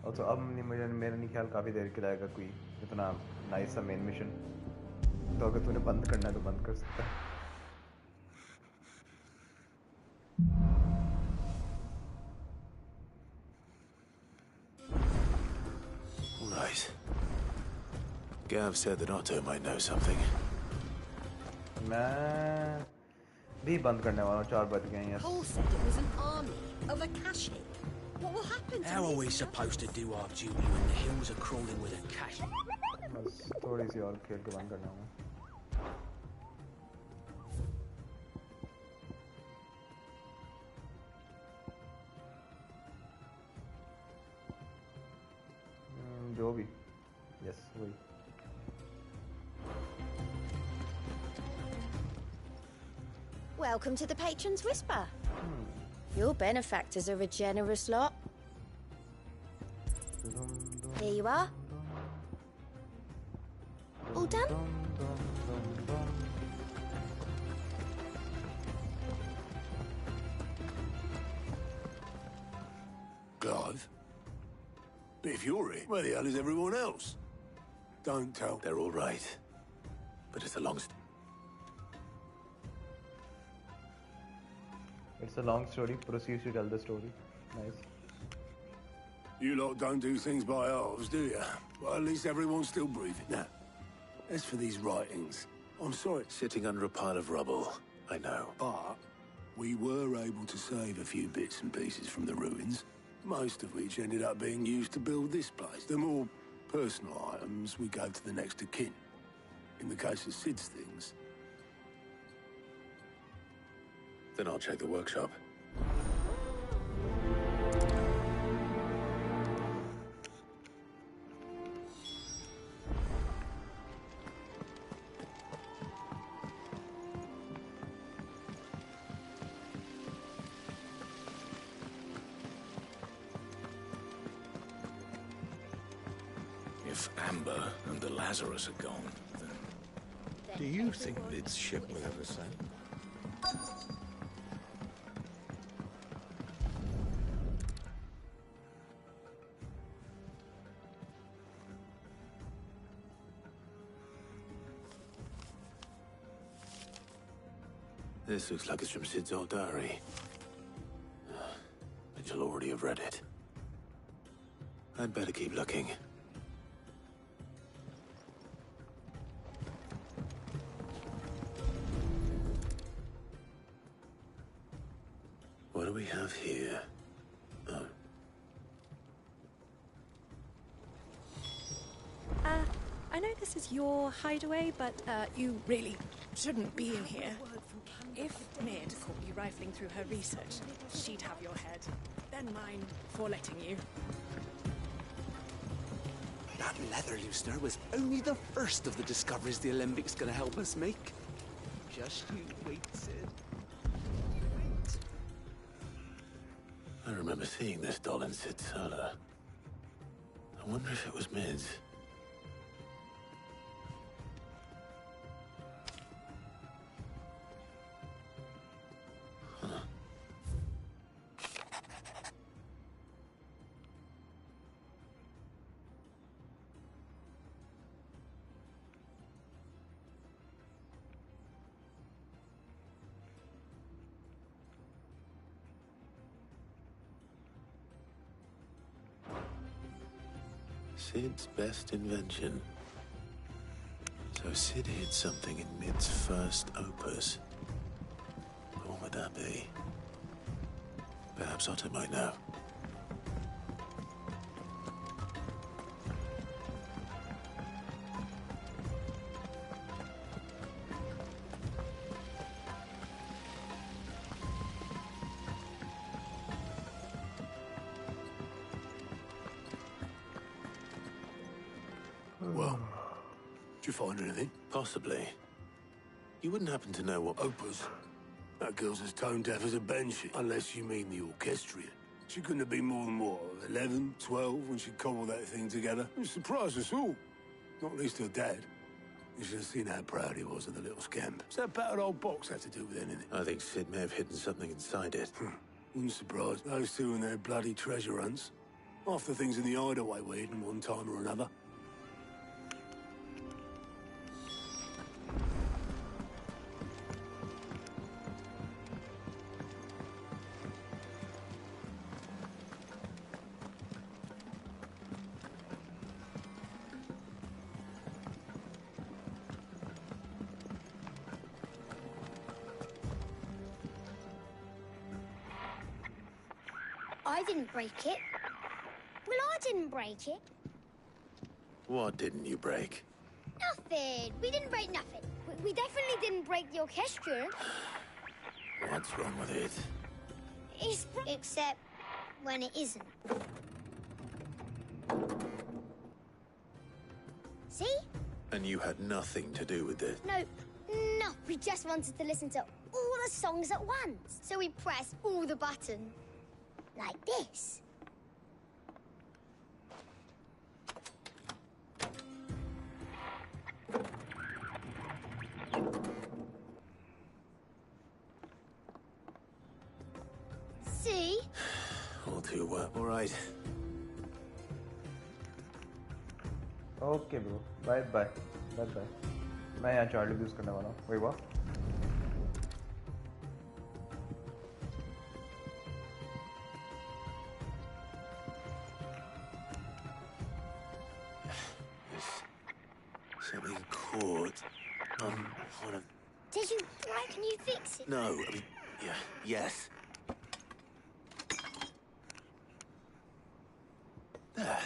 Also, अब मुझे मेरा नहीं ख्याल काफी देर के लाएगा कोई इतना नाइस सा मेन मिशन. तो अगर तूने बंद करना है तो बंद कर सकता है. Right. Gav said that Otto might know something. मैं भी बंद करने वाला हूँ. 4 बज गए हैं. Paul said it was an army of Akashi. What will happen to How are we these supposed to do our duty when the hills are crawling with Akashi? बस थोड़ी सी और खेल के बंद करना है. जो भी. Yes, वही. Welcome to the Patron's Whisper. Your benefactors are a generous lot. Here you are. All done? Clive? But if you're it, where the hell is everyone else? Don't tell. They're all right. But it's a long... It's a long story. Proceeds to tell the story. Nice. You lot don't do things by halves, do you? Well, at least everyone's still breathing. Now, as for these writings, I'm sorry. Sitting under a pile of rubble, I know. But we were able to save a few bits and pieces from the ruins, most of which ended up being used to build this place. The more personal items we gave to the next of kin. In the case of Sid's things. Then I'll check the workshop. If Amber and the Lazarus are gone, then... Do you think Lid's ship will ever sail? This looks like it's from Sid's old diary. But you'll already have read it. I'd better keep looking. What do we have here? Oh. I know this is your hideaway, but you really shouldn't be in here. If Mid caught you rifling through her research, she'd have your head. Then mine for letting you. That leather loosener was only the first of the discoveries the Alembic gonna help us make. Just you wait, Sid. I remember seeing this doll in Sid's cellar. I wonder if it was Mid's. Sid's best invention. So Sid hid something in Mid's first opus. But what would that be? Perhaps Otto might know. Well, did you find anything? Possibly. You wouldn't happen to know what... Opus. That girl's as tone deaf as a banshee, unless you mean the orchestrion. She couldn't have been more than, what, 11, 12 when she cobbled that thing together? It surprised us all. Not least her dad. You should have seen how proud he was of the little scamp. What's that battered old box have to do with anything? I think Sid may have hidden something inside it. Wouldn't surprise. Those two and their bloody treasure hunts. Half the things in the hideaway were hidden one time or another. I didn't break it. Well, I didn't break it. What didn't you break? Nothing. We didn't break nothing. We definitely didn't break the orchestra. What's wrong with it? It's except when it isn't. See? And you had nothing to do with it? No, we just wanted to listen to all the songs at once. So we pressed all the buttons. Like this. See? All too well. All right. Okay, bro. Bye. मैं यहाँ Charlie use करने वाला हूँ. Wait, what? Something caught on one of... Did you break? Can you fix it? No, I mean, yeah, yes. There.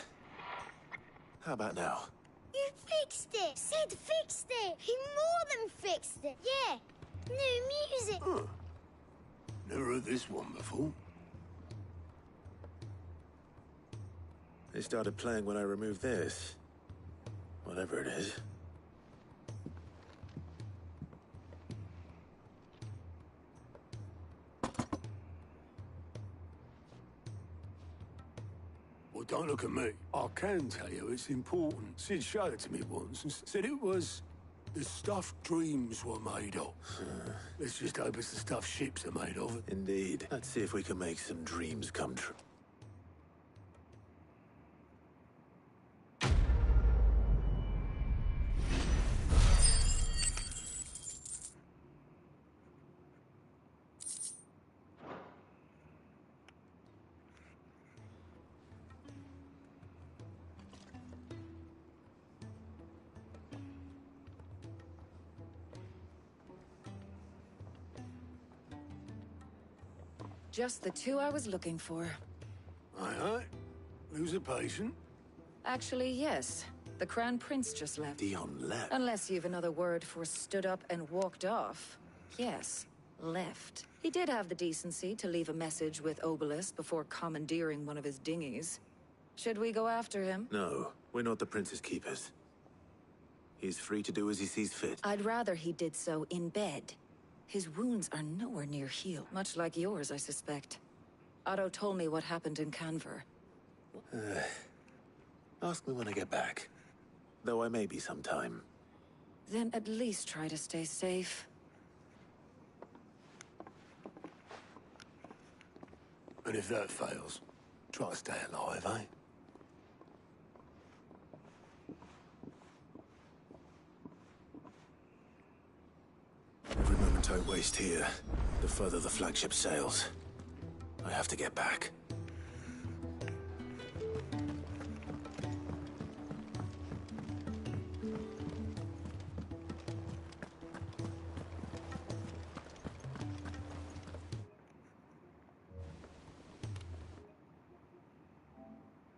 How about now? You fixed it! Sid fixed it! He more than fixed it! Yeah! New music! Huh. Never heard this one before. They started playing when I removed this. Whatever it is. Well, don't look at me. I can tell you it's important. Sid showed it to me once and said it was the stuff dreams were made of. Let's just hope it's the stuff ships are made of. Indeed. Let's see if we can make some dreams come true. Just the two I was looking for. Aye, aye. Lose a patient? Actually, yes. The Crown Prince just left. Dion left? Unless you've another word for stood up and walked off. Yes, left. He did have the decency to leave a message with Obelisk before commandeering one of his dinghies. Should we go after him? No, we're not the Prince's keepers. He's free to do as he sees fit. I'd rather he did so in bed. His wounds are nowhere near healed, much like yours, I suspect. Otto told me what happened in Canver. Ask me when I get back. Though I may be sometime. Then at least try to stay safe. And if that fails, try to stay alive, eh? Every moment I waste here, the further the flagship sails. I have to get back.